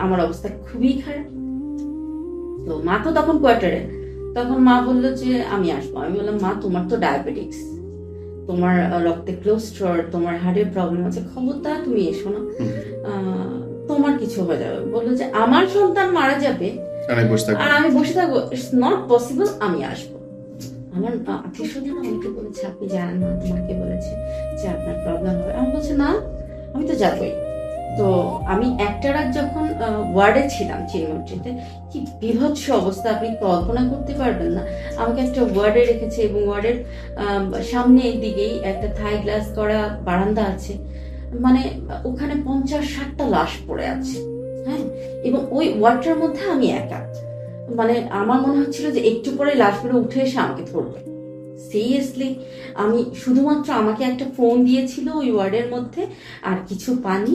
আমার অবস্থা খুবই খারাপ। তো মা তো তখন কোয়ার্টারে, তখন মা বললো যে আমি আসবো। আমি বললাম মা, তোমার তো ডায়াবেটিক্স, তোমার রক্তে কোলেস্টেরল, তোমার হার্টের প্রবলেম আছে, খবরদার তুমি এসো না, তোমার কিছু হয়ে যাবে। বললো যে আমার সন্তান মারা যাবে আর আমি বসে থাকবো, ইটস নট পসিবল, আমি আসবো। আমার আত্মীয় স্বজন আমাকে বলেছে আপনি জানেন না, তোমাকে বলেছে যে আপনার প্রবলেম হবে। আমি বলছি না, আমি তো যাবোই। তো আমি একটা রাত যখন ওয়ার্ডে ছিলাম চিনমন্ত্রীতে, কি বিভৎস অবস্থা আপনি কল্পনা করতে পারবেন না। আমাকে একটা ওয়ার্ডে রেখেছে এবং ওয়ার্ডের সামনের দিকেই একটা থাই গ্লাস করা বারান্দা আছে, মানে ওখানে 50-60টা লাশ পড়ে আছে। হ্যাঁ এবং ওই ওয়ার্ডটার মধ্যে আমি একা, মানে আমার মনে হচ্ছিল যে একটু পরে লাশগুলো উঠে এসে আমাকে ধরবে। সিরিয়াসলি আমি শুধুমাত্র, আমাকে একটা ফোন দিয়েছিল ওই ওয়ার্ডের মধ্যে আর কিছু পানি,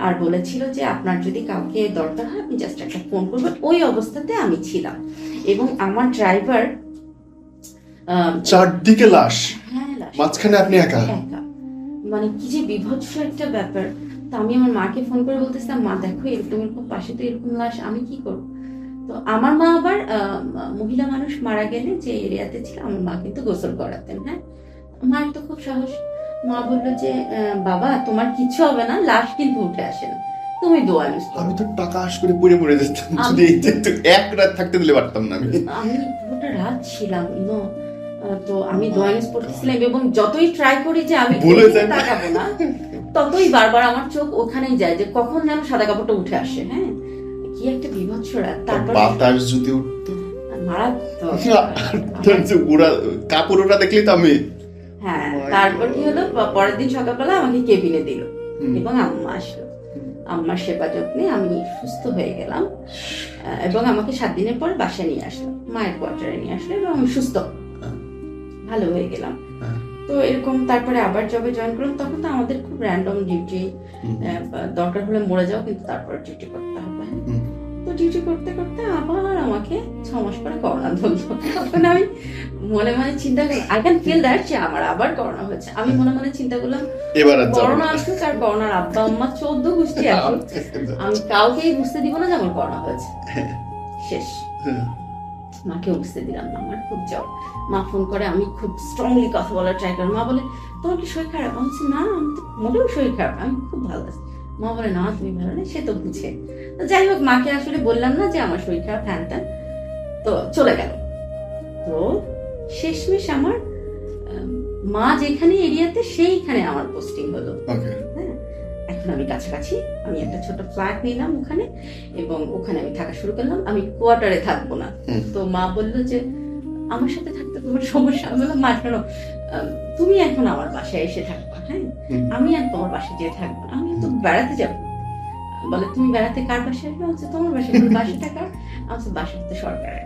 আর বলেছিল যে আপনার যদি কাউকে দরকার হয় আপনি জাস্ট একটা ফোন করবেন। ওই অবস্থাতে আমি ছিলাম এবং আমার ড্রাইভার, চারদিকে লাশ, হ্যাঁ লাশ, মাঝখানে আপনি একা। মানে কি যে বিভৎস একটা ব্যাপার। তো আমি আমার মাকে ফোন করে বলতেছিলাম, মা দেখো এরকম পাশে তো এরকম লাশ, আমি কি করবো? তো আমার মা আবার মহিলা মানুষ মারা গেলে যে এরিয়াতে ছিল, আমার মা কিন্তু গোসল করাতেন। হ্যাঁ মায়ের তো খুব সাহস, মা বললো যে বাবা তোমার কিছু হবে না, লাশ কিন্তু উঠে আসে না, তুমি দোয়া নিস। আমি তো টাকা আশ করে পড়ে যেতাম, যদি এক রাত থাকতে দিলে পারতাম না। আমি পুরোটা রাত ছিলাম, তো আমি দোয়া নিস পড়তেছিলাম এবং যতই ট্রাই করি যে আমি তাকাবো না, ততই বারবার আমার চোখ ওখানেই যায় যে কখন যেন সাদা কাপড়টা উঠে আসে। হ্যাঁ কি একটা বিভৎস রাত। তারপর বাতাস যদি উঠতো মারাত্মক, কাপড় ওটা দেখলি তো আমি। হ্যাঁ তারপর কি হলো, পরের দিন সকালবেলা আমাকে কেবিনে দিল এবং আম্মা আসলো। আম্মার সেবা যত্নে আমি সুস্থ হয়ে গেলাম, এবং আমাকে 7 দিনের পরে বাসায় নিয়ে আসলো, মায়ের কোয়ার্টারে নিয়ে আসলো, এবং আমি সুস্থ ভালো হয়ে গেলাম। তো এরকম তারপরে আবার জবে জয়েন করলাম। তখন তো আমাদের খুব র্যান্ডম ডিউটি, দরকার হলে মরে যাও কিন্তু তারপর ডিউটি করতে হবে। তো ডিউটি করতে করতে আবার আমাকে 6 মাস পরে করোনা ধরলো। তখন আমি মনে মনে চিন্তা করলাম, আই ক্যান ফিল দ্যাট যে আমার আবার করোনা হয়েছে। আমি মনে মনে চিন্তা করলাম এবার করোনা আসুক আর করোনার আব্বা আম্মা 14 গোষ্ঠী আসুক, আমি কাউকেই বুঝতে দিব না যে আমার করোনা হয়েছে। শেষ। মাকেও বুঝতে দিলাম না আমার খুব জ্বর। মা ফোন করে, আমি খুব স্ট্রংলি কথা বলার ট্রাই করি। মা বলে তোমার কি শরীর খারাপ? আমি বলছি না, আমি তো মোটেও শরীর খারাপ, আমি খুব ভালো আছি। মা বলে না তুমি ভালো নেই, সে তো বুঝে। তো যাই হোক, মাকে আসলে বললাম না যে আমার শরীর খারাপ, হ্যান ত্যান, তো চলে গেল। তো শেষমেশ আমার মা যেখানে এরিয়াতে সেইখানে আমার পোস্টিং হলো। হ্যাঁ, এখন আমি কাছাকাছি, আমি একটা ছোট ফ্ল্যাট নিলাম ওখানে, এবং ওখানে আমি থাকা শুরু করলাম। আমি কোয়ার্টারে থাকবো না। তো মা বললো যে আমার সাথে থাকতে তোমার সমস্যা? আমি বললাম মা শোনো, তুমি এখন আমার বাসায় এসে থাকবা, হ্যাঁ, আমি আর তোমার বাসায় যেয়ে থাকবো না, আমি তো বেড়াতে যাবো। বলে তুমি বেড়াতে কার বাসায় আসবে? হচ্ছে তোমার বাসায়। বাসাটা কার? আমার বাসাটা তো সরকারের।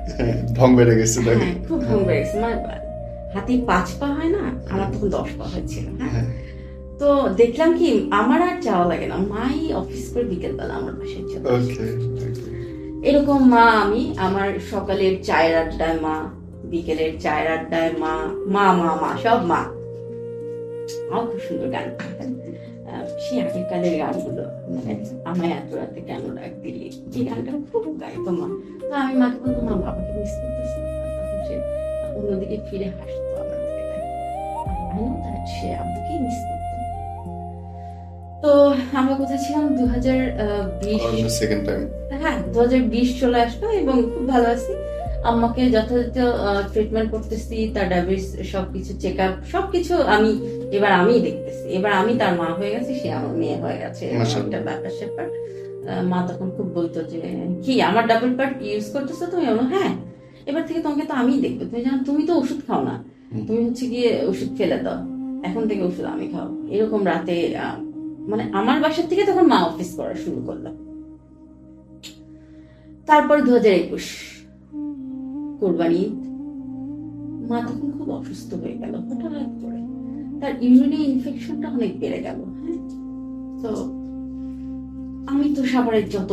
ঢং বেড়ে গেছে, খুব ঢং বেড়ে গেছে। মানে হাতি 5 পা হয় না, আমার তখন 10 পা হয়েছিল। হ্যাঁ, তো দেখলাম কি আমার আর যাওয়া লাগে না, মাই অফিস করে বিকেলবেলা আমার বাসায় চলে আসে। এরকম মা, আমি আমার সকালের চায়ের আড্ডায় মা, বিকেলের চায়ের আড্ডায় মা, মা মা মা সব মা। আমার খুব সুন্দর গান, সেই আগের কালের গানগুলো, মানে আমায় এত রাতে কেন ডাক দিলি, এই গানটা খুব গাইতো মা। তো আমি মাকে বলতো মা বাবাকে মিস করতেছি, তখন সে অন্যদিকে ফিরে হাসতো আমার দিকে, সে আব্বুকে মিস করতো। তো আমরা কোথায় ছিলাম? 2020। হ্যাঁ, 2020 চলে আসলো এবং খুব ভালো আছি। আম্মাকে যথাযথ ট্রিটমেন্ট করতেছি, তার ডায়াবেটিস সবকিছু চেক আপ সবকিছু এবার আমি দেখতেছি। এবার আমি তার মা হয়ে গেছি, সে আমার মেয়ে হয়ে গেছে। একটা ব্যাপার স্যাপার। মা তখন খুব বলতো যে কি আমার ডাবল পার্ট ইউজ করতেছো তুমি? হ্যাঁ, এবার থেকে তোমাকে তো আমিই দেখবো। তুমি জানো তুমি তো ওষুধ খাও না, তুমি হচ্ছে গিয়ে ওষুধ ফেলে দাও, এখন থেকে ওষুধ আমি খাও। এরকম রাতে মানে আমার বাসার থেকে তখন মা অফিস করা শুরু করলো। তারপর 2021 কোরবানি, মা তখন খুব অসুস্থ হয়ে গেল হঠাৎ করে, তার ইমিউনি ইনফেকশনটা অনেক বেড়ে গেল। হ্যাঁ, তো আমি তো সাভারের যত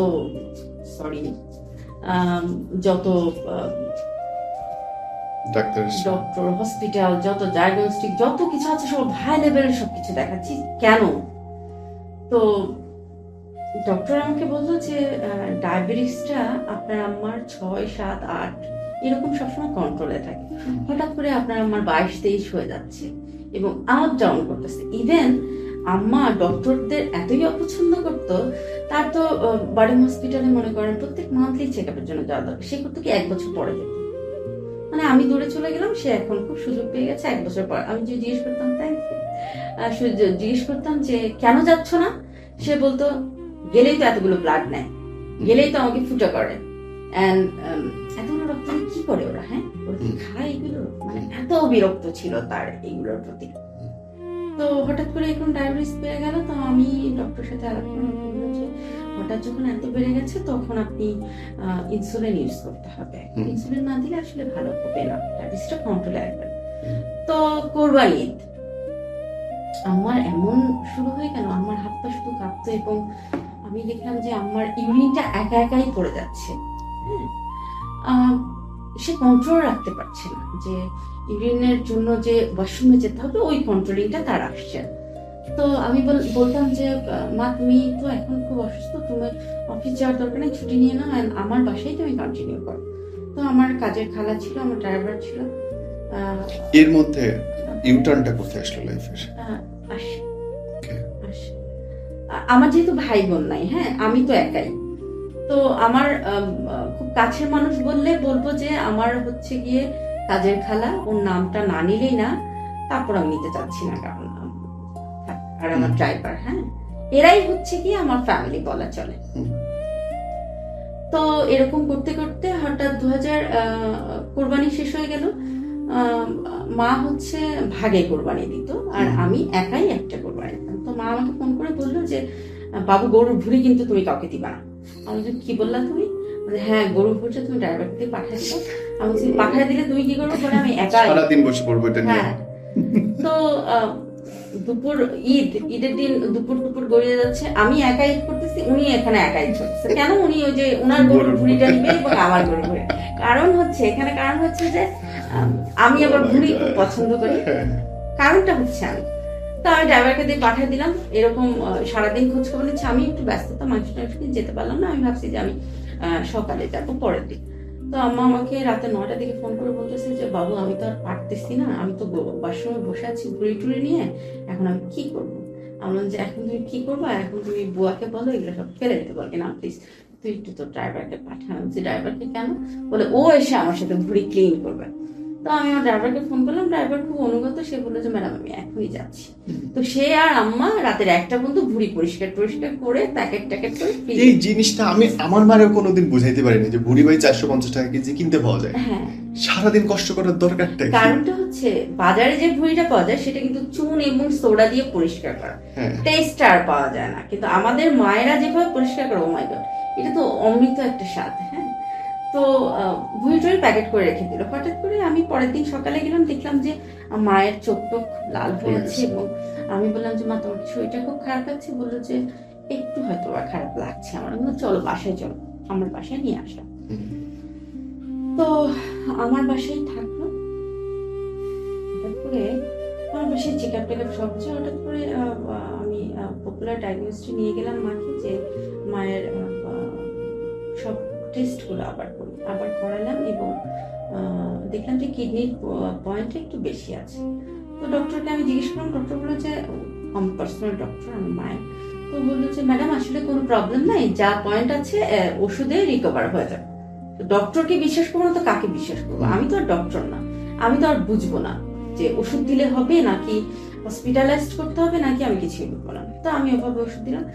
ডক্টর, হসপিটাল, যত ডায়াগনস্টিক যত কিছু আছে সব হাই লেভেলের সবকিছু দেখাচ্ছি। কেন? তো ডক্টর আমাকে বললো যে ডায়াবেটিসটা আপনার আম্মার 6, 7, 8 এরকম সবসময় কন্ট্রোলে থাকে, হঠাৎ করে আপনার আম্মার 22-23 হয়ে যাচ্ছে এবং আপ ডাউন করতেছে। ইভেন আম্মা ডক্টরদের এতই অপছন্দ করতো, তার তো বাড়ি হসপিটালে মনে করেন প্রত্যেক মান্থলি চেক আপের জন্য যাওয়া দরকার, সে করতো কি 1 বছর পরে যেত। মানে আমি দূরে চলে গেলাম, সে এখন খুব সুযোগ পেয়ে গেছে 1 বছর পর। আমি যদি জিজ্ঞেস করতাম জিজ্ঞেস করতাম যে কেন যাচ্ছ না, সে বলতো গেলেই তো এতগুলো ব্লাড নেয়, গেলেই তো আমাকে ফুটা করে, এতগুলো রক্ত কি করে ওরা, হ্যাঁ ওরা কি খায় এগুলো, মানে এত বিরক্ত ছিল তার এইগুলোর প্রতি। তো হঠাৎ করে এখন ডায়াবেটিস বেড়ে গেল। তো আমি ডক্টরের সাথে আলাপ করলাম যে হঠাৎ যখন এত বেড়ে গেছে তখন আপনি ইনসুলিন ইউজ করতে হবে, ইনসুলিন না দিলে আসলে ভালো হবে না, ডায়াবেটিসটা কন্ট্রোলে আসবে। তো কোরবানি ঈদ আমার এমন শুরু হয়ে গেল, আমার হাত পা শুধু কাঁপতো এবং আমি দেখলাম যে আমার ইউরিনটা একা একাই পড়ে যাচ্ছে। হ্যাঁ, সে কন্ট্রোল রাখতে পারছে না, যে ইউরিনের জন্য যে ওয়াশরুমে যেতে হবে ওই কন্ট্রোলিংটা তার আসছে। তো আমি বলতাম যে মা তুমি তো এখন খুব অসুস্থ, তুমি অফিস যাওয়ার দরকার নেই, ছুটি নিয়ে নাও, আমার বাসায় তুমি কন্টিনিউ করো। তো আমার কাজের খালা ছিল, আমার ড্রাইভার ছিল। এর মধ্যে ইউটার্নটা কোথায় আসলো লাইফের? আমার যেহেতু ভাই বোন নাই, হ্যাঁ আমি তো একাই, তো আমার খুব কাছের মানুষ বলবো যে আমার হচ্ছে গিয়ে কাজের খালা, ওর নামটা না নিলেই না, তারপর আমি নিতে চাচ্ছি না কারণ আর আমার ড্রাইভার, হ্যাঁ এরাই হচ্ছে গিয়ে আমার ফ্যামিলি বলা চলে। তো এরকম করতে করতে হঠাৎ 2000 কোরবানি শেষ হয়ে গেল। মা হচ্ছে ভাগে কোরবানি দিত আর আমি একাই একটা কোরবানি দিতাম। তো মা আমাকে ফোন করে বললো যে বাবু গরুর ভুঁড়ি কিন্তু তুমি কাউকে দিবা না। আমি বলছি কি বললা তুমি? হ্যাঁ গরুর ভুঁড়িটা তুমি ড্রাইভারকে পাঠিয়ে দিবা। আমি বলছি পাঠিয়ে দিলে তুমি কি করবো? আমি একা সারাদিন বসে পড়বো এটা নিয়ে। হ্যাঁ। তো দুপুর ঈদের দিন দুপুর গড়িয়ে যাচ্ছে, আমি একা ঈদ করতেছি, উনি এখানে একা ঈদ করতেছে। কেন? উনি ওই যে ওনার গরুর ভুঁড়িটা নিবে এবং আমার গরুর ভুঁড়ি। কারণ হচ্ছে যে আমি আবার ভুঁড়ি খুব পছন্দ করি। কারণটা হচ্ছে তো আমি ড্রাইভারকে দিয়ে পাঠিয়ে দিলাম। এরকম সারাদিন খোঁজ খবর নিচ্ছে। আমি একটু ব্যস্ততা মাংস যেতে পারলাম না। আমি ভাবছি যে আমি সকালে যাবো পরের দিন। তো আম্মা আমাকে রাতে 9টার দিকে ফোন করে বলতেছে যে বাবু আমি তো আর পারতেছি না, আমি তো বাথরুমে বসে আছি ভুঁড়ি টুড়ি নিয়ে, এখন আমি কি করবো? আমি বললাম যে এখন তুমি কি করবো? এখন তুমি বুয়াকে বলো এগুলো সব ফেলে দিতে পারবে না প্লিজ, তুই একটু তো ড্রাইভারকে পাঠানো। যে ড্রাইভারকে কেন? বলে ও এসে আমার সাথে ভুঁড়ি ক্লিন করবে। তো আমি আমার ড্রাইভারকে ফোন করলাম, ড্রাইভার খুব অনুগত, সে বললো যে ম্যাডাম আমি এখনই যাচ্ছি। তো সে আর আম্মা রাতের 1টা পর্যন্ত ভুঁড়ি পরিষ্কার করে প্যাকেট করে। এই জিনিসটা আমি আমার মারেও কোনোদিন বুঝাইতে পারিনি যে ভুঁড়ি ভাই 450 টাকা কেজি কিনতে পাওয়া যায়। হ্যাঁ, সারাদিন কষ্ট করার দরকারটা কি? কারণটা হচ্ছে বাজারে যে ভুঁড়িটা পাওয়া যায় সেটা কিন্তু চুন এবং সোডা দিয়ে পরিষ্কার করা, টেস্ট আর পাওয়া যায় না। কিন্তু আমাদের মায়েরা যেভাবে পরিষ্কার করে, ও মাই গড, এটা তো অমৃত একটা স্বাদ। হ্যাঁ, তো ভুঁড়ি প্যাকেট করে রেখে দিল। হঠাৎ করে আমি পরের দিন সকালে গেলাম, দেখলাম যে মায়ের চোখ টোক লাল হয়ে আছে। এবং আমি বললাম যে মা তোমার শরীরটা খুব খারাপ লাগছে? বললো যে একটু হয়তো খারাপ লাগছে আমার। চলো বাসায় চলো, আমার বাসায় নিয়ে আসলাম। তো আমার বাসায় থাকলো। হঠাৎ করে আমার বাসায় চেক আপ টেকআপ সব হচ্ছে। হঠাৎ করে আমি পপুলার ডায়াগনোস্টিক নিয়ে গেলাম মাকে, যে মায়ের সব টেস্টগুলো আবার করালাম এবং দেখলাম যে কিডনির পয়েন্টটা একটু বেশি আছে। তো ডক্টরকে আমি জিজ্ঞেস করলাম, ডক্টর বললো যে আমার পার্সোনাল ডক্টর, আমি মায়ের। তো বললো যে ম্যাডাম আসলে কোনো প্রবলেম নাই, যা পয়েন্ট আছে ওষুধে রিকভার হয়ে যাবে। ডক্টরকে বিশ্বাস করবো না তো কাকে বিশ্বাস করবো? আমি তো আর ডক্টর না, আমি তো আর বুঝবো না যে ওষুধ দিলে হবে নাকি হসপিটালাইজড করতে হবে নাকি আমি কিছুই বুঝবো না। তো আমি ওভাবে ওষুধ দিলাম।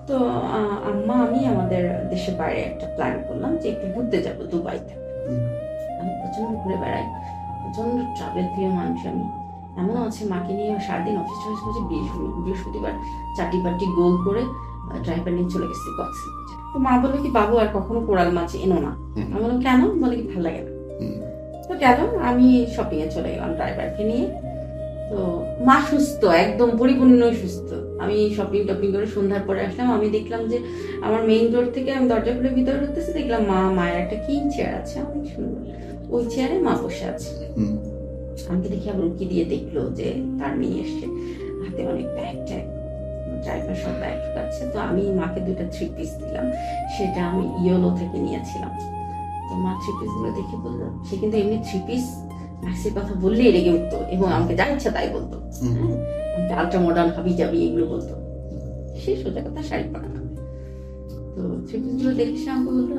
তো আম্মা আমি আমাদের দেশের বাইরে একটা প্ল্যান করলাম যে একটু ঘুরতে যাবো দুবাইতে। আমি প্রচন্ড ঘুরে বেড়াই, প্রচন্ড ট্রাভেল প্রিয় মানুষ আমি। এমন আছে মাকে নিয়ে সারাদিন অফিস করছে, বৃহস্পতিবার চাটি পাটি গোল করে ড্রাইভার নিয়ে চলে গেছি কক্সবাজার। তো মা বললো কি বাবু আর কখনো কোরাল মাছ এনো না। আমি বললাম কেন? বলে কি ভালো লাগে না। তো কেন? আমি শপিং এ চলে গেলাম ড্রাইভারকে নিয়ে। তো মা সুস্থ, একদম পরিপূর্ণ সুস্থ। আমি শপিং টপিং করে সন্ধ্যার পরে আসলাম। আমি দেখলাম যে আমার মেইন ডোর থেকে আমি দরজা খুলে ভিতরে ঢুকতেছি, দেখলাম মায়ের একটা কি চেয়ার আছে অনেক সুন্দর, ওই চেয়ারে মা বসে আছে। আমাকে দেখি আবার উকি দিয়ে দেখলো যে তার মেয়ে এসছে, হাতে অনেক ব্যাগ ট্যাগ, ড্রাইভার সব ব্যাগ ঢুকাচ্ছে। তো আমি মাকে 2টা 3 পিস দিলাম, সেটা আমি ইয়েলো থেকে নিয়েছিলাম। তো মা 3 পিস গুলো দেখে বললো, সে কিন্তু এমনি 3 পিস ম্যাক্সির কথা বললেই রেগে উঠতো এবং আমাকে যা ইচ্ছা তাই বলতো। আমাকে আলট্রা মডার্ন হাবি যাবি এগুলো বলতো। সে সোজা কথা শাড়ি পরা না। তো 3 পিস গুলো দেখে সে আমাকে বললো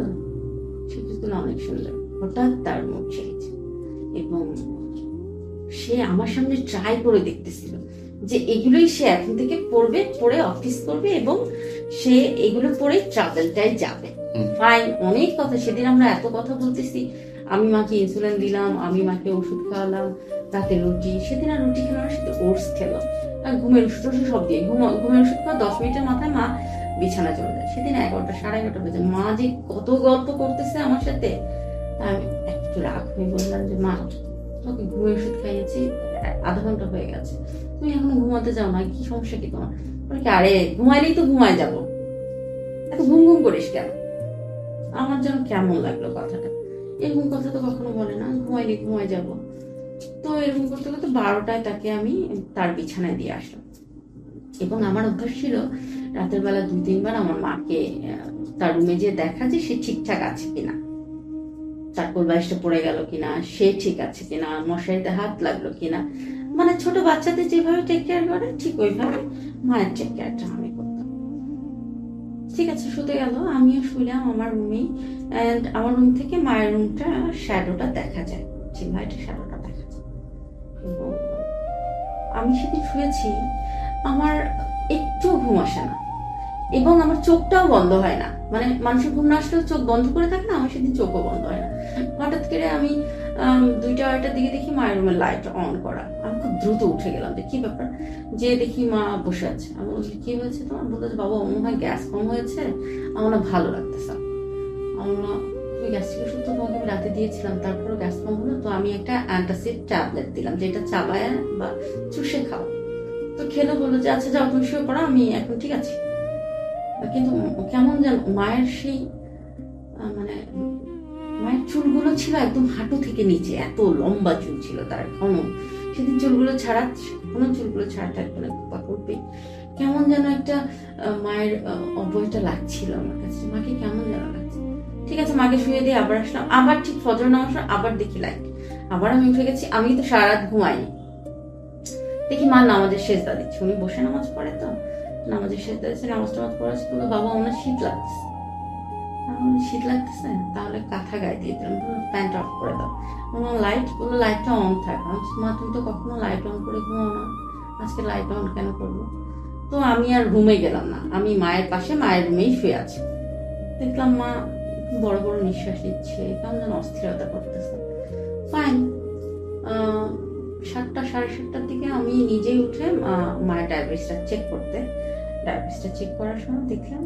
3 পিস গুলো অনেক সুন্দর। হঠাৎ তার মুখ ছেড়েছে এবং সে আমার সামনে ট্রাই করে দেখতেছিল যে এগুলোই সে এখন থেকে পরে অফিস করবে এবং সে এগুলো পরে ট্রাভেলটাই যাবে। ফাইন, অনেক কথা। সেদিন আমরা এত কথা বলতেছি, আমি মাকে ইনসুলিন দিলাম, আমি মাকে ওষুধ খাওয়ালাম, রাতে রুটি। সেদিন আর রুটি খেলো না, সাথে ওটস খেলো আর ঘুমের ওষুধ সব দিয়ে ঘুমের ওষুধ খাওয়া 10 মিনিটের মাথায় মা বিছানা চলে যায়। সেদিন 11টা 11:30 বাজে। মা যে কত গল্প করতেছে আমার সাথে, আমি একটু রাগ হয়ে বললাম যে মা তোকে ঘুমের ওষুধ খাইয়েছি, আধা ঘন্টা হয়ে গেছে, তুমি এখনো ঘুমাতে যাও না, কি সমস্যা কি তোমার? আরে ঘুমাইলেই তো ঘুমায় যাবো, এত ঘুম করিস কেন? আমার যেন কেমন লাগলো কথাটা। এরকম কথা তো কখনো বলে না, ঘুমাইলে ঘুমায় যাব। তো এরকম করতে করতে 12টায় তাকে আমি তার বিছানায় দিয়ে আসলাম। এবং আমার অভ্যাস ছিল রাতের বেলা 2-3 বার আমার মাকে তার রুমে যেয়ে দেখা যে সে ঠিকঠাক আছে কিনা, তার কোলবালিশটা পড়ে গেল কিনা, সে ঠিক আছে কিনা, মশারিতে হাত লাগলো কিনা। মানে ছোট বাচ্চাদের যেভাবে টেক কেয়ার করে ঠিক ওইভাবে মায়ের টেক কেয়ারটা আমি করতাম। ঠিক আছে, শুতে গেল, আমিও শুইলাম আমার রুমেই। এন্ড আমার রুম থেকে মায়ের রুমটা শ্যাডোটা দেখা যায়, চিনভাইটের শ্যাডোটা দেখা যায়। এবং আমি সেদিন শুয়েছি, আমার একটু ঘুম আসে না এবং আমার চোখটাও বন্ধ হয় না। মানে মানুষের ঘুম না আসলেও চোখ বন্ধ করে থাকে না, আমার সেদিন চোখও বন্ধ হয় না। হঠাৎ করে আমি 2টা 2:30টার দিকে দেখি মায়ের রুমের লাইট অন করা। আমি খুব দ্রুত উঠে গেলাম, যে কি ব্যাপার, যে দেখি মা বসে আছে। আমি বলছি কি হয়েছে তোমার? বলতে বাবা মনে হয় গ্যাস কম হয়েছে, আমার না ভালো লাগতেছে। আমার না, তুই গ্যাস্ট্রিক ওষুধ তো তোমাকে আমি রাতে দিয়েছিলাম, তারপরে গ্যাস কম হলো, তো আমি একটা অ্যান্টাসিড ট্যাবলেট দিলাম, যেটা চাবায় বা চুষে খাও। তো খেলে বললো যে আচ্ছা যাও তুমি শুয়ে পড়ো, আমি এখন ঠিক আছে। কিন্তু কেমন যেন মায়ের সেই মানে মায়ের চুলগুলো ছিল একদম হাঁটু থেকে নিচে, এত লম্বা চুল ছিল তার ঘন। সেদিন চুলগুলো ছাড়া, কোনো চুলগুলো ছাড়া থাকবে না, করবে কেমন যেন একটা মায়ের অবয়টা লাগছিল আমার কাছে। মাকে কেমন যেন লাগছে। ঠিক আছে, মাকে শুয়ে দিয়ে আবার আসলাম, আবার ঠিক ফজর নামাজ আবার দেখি লাইট, আবার আমি উঠে গেছি। আমি তো সারা রাত ঘুমাইনি। দেখি মা নামাজের সেজদা দিচ্ছে, উনি বসে নামাজ পড়ে তো, নামাজের সেজদা দিচ্ছে, নামাজ টামাজ পড়াচ্ছে। বললো বাবা ওনার শীত লাগছে। শীত লাগতেছে, তাহলে কাঁথা গায়ে দিয়ে দিলাম, প্যান্ট অফ করে দাও। লাইট, বললো লাইটটা অন থাক। মা তুমি তো কখনো লাইট অন করে ঘুমাও না, আজকে লাইট অন কেন করবো? তো আমি আর রুমে গেলাম না, আমি মায়ের পাশে মায়ের রুমেই শুয়ে আছি। দেখলাম মা বড় বড় নিঃশ্বাস নিচ্ছে, কেমন যেন অস্থিরতা করতেছে। ফাইন, 7টা সাড়ে 7টার দিকে আমি নিজেই উঠে মায়ের ডায়াবেটিসটা চেক করতে, ডায়াবেটিসটা চেক করার সময় দেখলাম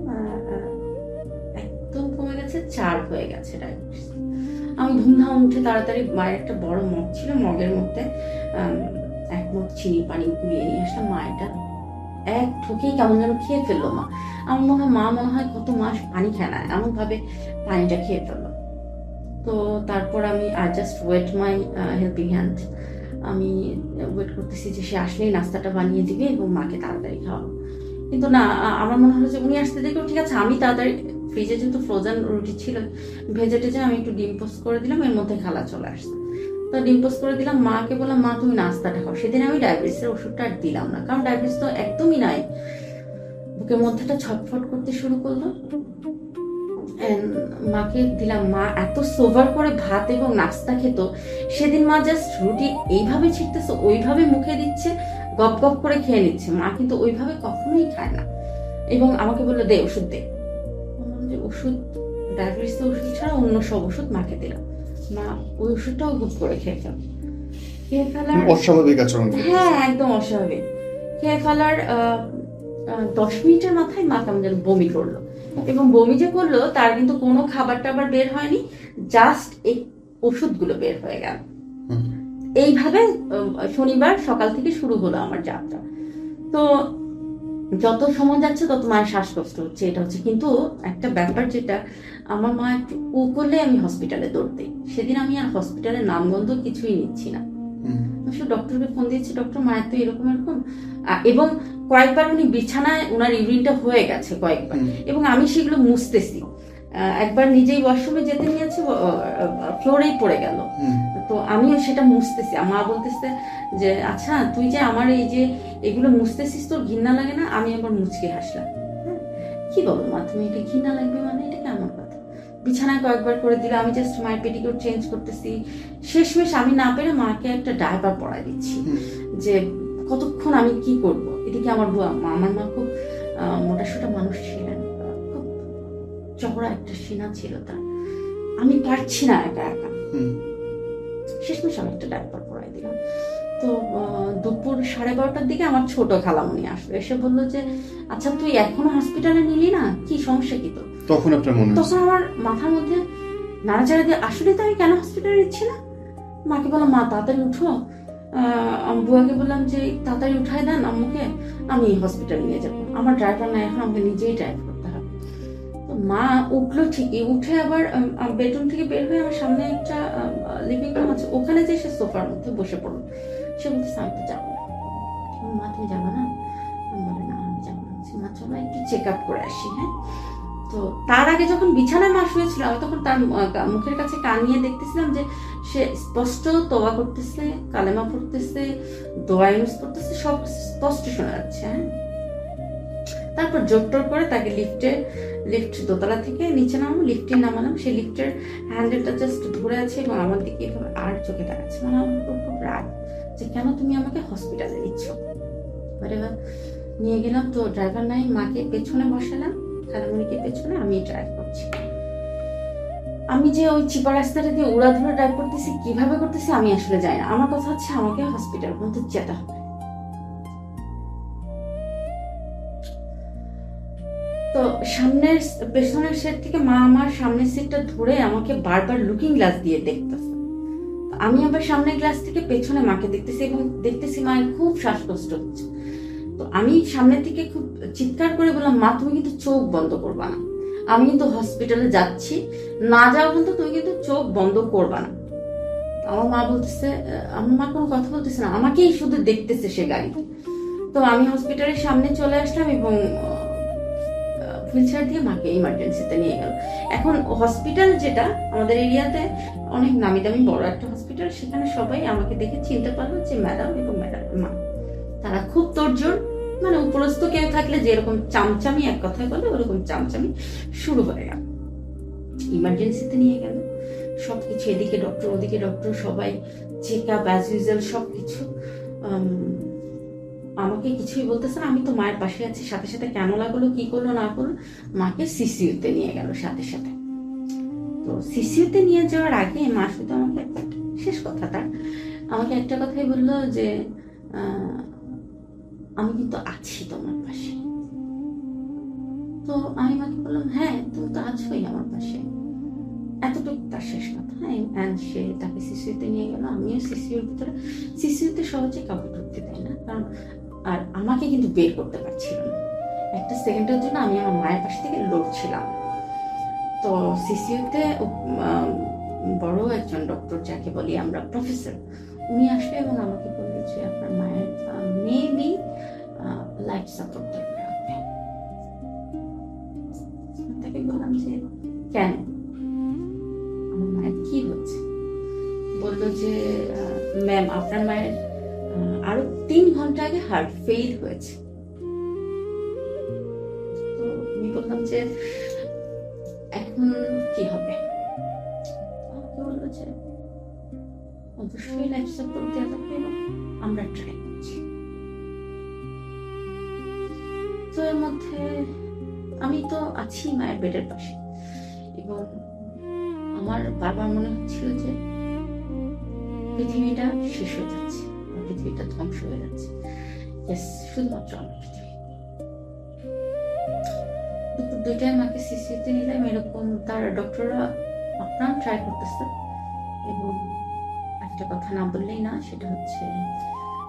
একদম কমে গেছে, 4 হয়ে গেছে ডায়াবেটিস। আমি ধুমধাম উঠে তাড়াতাড়ি মায়ের একটা বড় মগ ছিল, মগের মধ্যে 1 মগ চিনি পানি গুলিয়ে নিয়ে আসলাম। মায়েরটা এক ঠুকেই কেমন যেন খেয়ে ফেললো মা। আমার মনে হয় মা মনে হয় কত মাস পানি খায় না, এমন ভাবে পানিটা খেয়ে ফেললো। তো তারপর আমি জাস্ট ওয়েট মাই হেল্পিং হ্যান্ড, আমি ওয়েট করতেছি যে সে আসলেই নাস্তাটা বানিয়ে দিবে এবং মাকে তাড়াতাড়ি খাওয়াবো। কিন্তু না, আমার মনে হলো যে উনি আসতে দেখো, ঠিক আছে আমি তাড়াতাড়ি ফ্রিজে যেহেতু ফ্রোজেন রুটি ছিল ভেজে টেজে আমি একটু ডিম পোস্ট করে দিলাম, এর মধ্যে খালা চলে আসছে। তো ডিম পোস্ট করে দিলাম, মাকে বললাম মা তুমি নাস্তাটা খাও। সেদিন আমি ডায়াবেটিসের ওষুধটা আর দিলাম না, কারণ ডায়াবেটিস তো একদমই নাই। বুকের মধ্যেটা ছটফট করতে শুরু করলো। মাকে দিলাম, মা এত সোভার করে ভাত এবং নাস্তা খেত। সেদিন মা জাস্ট রুটি এইভাবে ছিটতেছে, ওইভাবে মুখে দিচ্ছে, গপ গপ করে খেয়ে নিচ্ছে। মা কিন্তু ওইভাবে কখনোই খায় না। এবং আমাকে বললো দে ওষুধ দে। যে ওষুধ, ডায়াবেটিস ওষুধ ছাড়া অন্য সব ওষুধ মাকে দিলাম। মা ওই ওষুধটাও গুপ করে খেয়ে ফেলার অস্বাভাবিক আচরণ। হ্যাঁ একদম অস্বাভাবিক। খেয়ে ফেলার 10 মিনিটের মাথায় মা কেমন যেন বমি করলো, এবং বমি যে করলো তার কিন্তু কোনো খাবার টাবার বের হয়নি, জাস্ট এই ওষুধগুলো বের হয়ে গেল। এইভাবে শনিবার সকাল থেকে শুরু হলো আমার যাত্রা। তো যত সময় যাচ্ছে তত মায়ের শ্বাসকষ্ট হচ্ছে, এটা হচ্ছে। কিন্তু একটা ব্যাপার যেটা, আমার মা একটু ও করলে আমি হসপিটালে দৌড় দিই। সেদিন আমি আর হসপিটালের নামগন্ধ কিছুই নিচ্ছি না, ডক্টরকে ফোন দিয়েছি, ডক্টর মায়ের তো এরকম এরকম। এবং কয়েকবার উনি বিছানায়, ওনার ইউরিনটা হয়ে গেছে কয়েকবার, এবং আমি সেগুলো মুছতেছি। একবার নিজেই ওয়াশরুমে যেতে নিয়েছি, ফ্লোরেই পড়ে গেল, তো আমিও সেটা মুছতেছি। মা বলতেছে যে আচ্ছা তুই যে আমার এই যে এগুলো মুছতেছিস তোর ঘৃণা লাগে না? আমি আবার মুচকে হাসলাম। কি বলো মা তুমি, এটা ঘৃণা লাগবে মানে? এটা কেমন কথা? বিছানায় কয়েকবার করে দিলে, আমি জাস্ট মায়ের পেটিকোট চেঞ্জ করতেছি। শেষমেশ আমি না পেরে মাকে একটা ডায়পার পরাই দিচ্ছি, যে কতক্ষণ আমি কি করব। এদিকে আমার আমার মা খুব মোটাসোটা মানুষ ছিলেন, খুব চওড়া একটা সিনা ছিল তার, আমি পারছি না একা একা। শেষমেশ আমি একটা ডায়পার পরাই দিলাম। তো দুপুর 12:30টার দিকে আমার ছোট খালামণি আসলো, এসে বললো যে আচ্ছা তুই এখনো হসপিটালে নিলি না, কি সমস্যা কি তো? তখন আপনার মনে, তখন আমার মাথার মধ্যে নাড়াচাড়া দিয়ে, আসলে তো আমি কেন হসপিটালে নিচ্ছি না? মাকে বললাম মা তাড়াতাড়ি উঠো। বুয়াকে বললাম যে তাড়াতাড়ি উঠাই দেন আম্মুকে, আমি হসপিটালে নিয়ে যাবো, আমার ড্রাইভার নাই এখন, আমাকে নিজেই ড্রাইভ করতে হবে। তো মা উঠলো ঠিকই, উঠে আবার বেডরুম থেকে বের হয়ে আমার সামনে একটা লিভিং রুম আছে, ওখানে যে সে সোফার মধ্যে বসে পড়লো। সে বলতেছে আমি তো যাবো না। মা তুমি যাবো না? আমি বলি না আমি যাবো না। মা চলো একটু চেক আপ করে আসি। হ্যাঁ, তো তার আগে যখন বিছানায় মা শুয়েছিল, আমি তখন তার মুখের কাছে কান নিয়ে দেখতেছিলাম যে সে স্পষ্ট তোবা করতেছে, কালেমা পড়তেছে, দোয়া ইউজ করতেছে, সব স্পষ্ট শোনা যাচ্ছে। হ্যাঁ, তারপর জোর করে তাকে লিফট দোতলা থেকে নিচে নামালাম, লিফটে নামালাম। সেই লিফটের হ্যান্ডেলটা জাস্ট ধরে আছে এবং আমার দিকে এভাবে আর চোখে তাকাচ্ছে। মানে আমার খুব রাগ যে কেন তুমি আমাকে হসপিটালে নিচ্ছ। এবার নিয়ে গেলাম, তো ড্রাইভার নাই, মাকে পেছনে বসালাম, খালামণিকে পেছনে, আমি ড্রাইভ করছি। আমি যে ওই চিপা রাস্তাটা দিয়ে উড়াধুরা ড্রাইভ করতেছি, কিভাবে করতেছি আমি আসলে জানি না। আমার কথা হচ্ছে আমাকে হসপিটাল পর্যন্ত যেতে হবে। তো সামনের পেছনের সিট থেকে মা আমার সামনের সিটটা ধরে আমাকে বারবার লুকিং গ্লাস দিয়ে দেখতেছে। আমি আবার সামনের গ্লাস থেকে পেছনে মাকে দেখতেছি এবং দেখতেছি মায়ের খুব শ্বাসকষ্ট হচ্ছে। তো আমি সামনের দিকে খুব চিৎকার করে বললাম, মা তুমি কিন্তু চোখ বন্ধ করবা না, আমি কিন্তু হসপিটালে যাচ্ছি, না যাওয়া পর্যন্ত তুমি কিন্তু চোখ বন্ধ করবা না। আমার মা বলতেছে, আমার মা কোনো কথা বলতেছে না, আমাকেই শুধু দেখতেছে সে গাড়িতে। তো আমি হসপিটালের সামনে চলে আসলাম এবং হুইলচেয়ার দিয়ে মাকে ইমার্জেন্সিতে নিয়ে গেল। এখন হসপিটাল যেটা আমাদের এরিয়াতে অনেক নামি দামি বড় একটা হসপিটাল, সেখানে সবাই আমাকে দেখে চিনতে পারলো যে ম্যাডাম এবং ম্যাডামের মা। তারা খুব তোড়জোড়, মানে উপরস্থ কেউ থাকলে যেরকম চামচামি এক কথায় বলে ওরকম চামচামি শুরু হয়ে গেল। ইমার্জেন্সিতে নিয়ে গেল, সবকিছু এদিকে ডক্টর ওদিকে ডক্টর, সবাই চেক আপ অ্যাজ ইউজুয়াল সবকিছু। আমাকে কিছুই বলতেছে না, আমি তো মায়ের পাশে আছি। সাথে সাথে কেন লাগলো, কি করলো না করলো, মাকে সিসিইউতে নিয়ে গেল সাথে সাথে। তো সিসিইউতে নিয়ে যাওয়ার আগে মা শুধু আমাকে শেষ কথা তার আমাকে একটা কথাই বললো যে আমি কিন্তু আছি তোমার পাশে। তো আমি মাকে বললাম, হ্যাঁ তুমি তো আছোই আমার পাশে, এতটুকু তার শেষ কথা। হ্যাঁ, সে তাকে সিসিইউতে নিয়ে গেল। আমিও সিসিইউর ভিতরে, সিসিইউতে সহজে কাউকে ঢুকতে দেয় না, কারণ আর আমাকে কিন্তু বের করতে পারছিল না। একটা সেকেন্ডের জন্য আমি আমার মায়ের পাশ থেকে লড়ছিলাম। তো সিসিইউতে বড় একজন ডক্টর, যাকে বলি আমরা প্রফেসর, উনি আসলে এবং আমাকে বললেন যে আপনার মায়ের মেবি লাইফ সাপোর্ট দরকার হবে। তাকে বললাম যে কেন, আমার মায়ের কি হচ্ছে? বললো যে ম্যাম আপনার মায়ের আরো 3 ঘন্টা আগে হার্ট ফেল হয়েছে। তো আমি বললাম যে এখন কি হবে? বললো যে অবশ্যই লাইফ সাপোর্ট দেওয়া থাকবে এবং আমরা ট্রাই করছি। তো এর মধ্যে আমি তো আছি মায়ের বেডের পাশে এবং আমার বারবার মনে হচ্ছিল যে পৃথিবীটা শেষ হয়ে যাচ্ছে, পৃথিবীটা ধ্বংস হয়ে যাচ্ছে। শুধুমাত্র আমার পৃথিবী। দুপুর 2টায় মাকে সিসিইউতে নিলাম, এরকম তার ডক্টররা আপ্রাণ ট্রাই করতেছে। এবং একটা কথা না বললেই না, সেটা হচ্ছে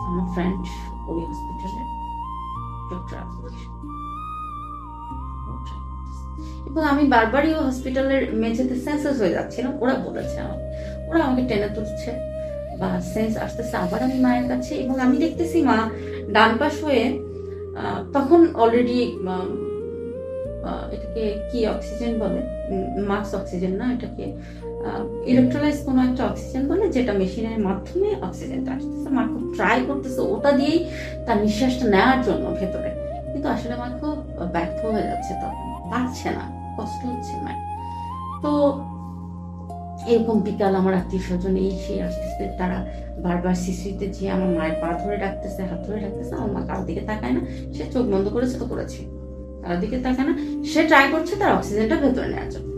আমার ফ্রেন্ড ওই হসপিটালের ডক্টর, এবং আমি বারবারই ওই হসপিটালের মেঝেতে সেন্সাস হয়ে যাচ্ছিলাম। ওরা বলেছে, ওরা আমাকে টেনে তুলছে বা সেন্স আসতেছে। আবার আমি মায়ের কাছে, এবং আমি দেখতেছি মা ডান পাশ হয়ে, তখন অলরেডি এটাকে কি অক্সিজেন বলে, মাক্স অক্সিজেন না, এটাকে ইলেকট্রোলাইজ কোনো একটা অক্সিজেন বলে, যেটা মেশিনের মাধ্যমে অক্সিজেনটা আসতেছে। মা খুব ট্রাই করতেছে ওটা দিয়েই তার নিঃশ্বাসটা নেওয়ার জন্য ভেতরে, কিন্তু আসলে মা খুব ব্যর্থ হয়ে যাচ্ছে, তখন পারছে না, কষ্ট হচ্ছে মায়ের। তো এরকম বিকাল আমার আত্মীয় স্বজন এই সেই আসতেছে, তারা বারবার সিসিইউতে যে আমার মায়ের পা ধরে ডাকতেছে, হাত ধরে ডাকতেছে। আমার মা কারোর দিকে তাকায় না, সে চোখ বন্ধ করেছে তো করেছে, কারোর দিকে তাকায় না, সে ট্রাই করছে তার অক্সিজেনটা ভেতরে নেওয়ার জন্য।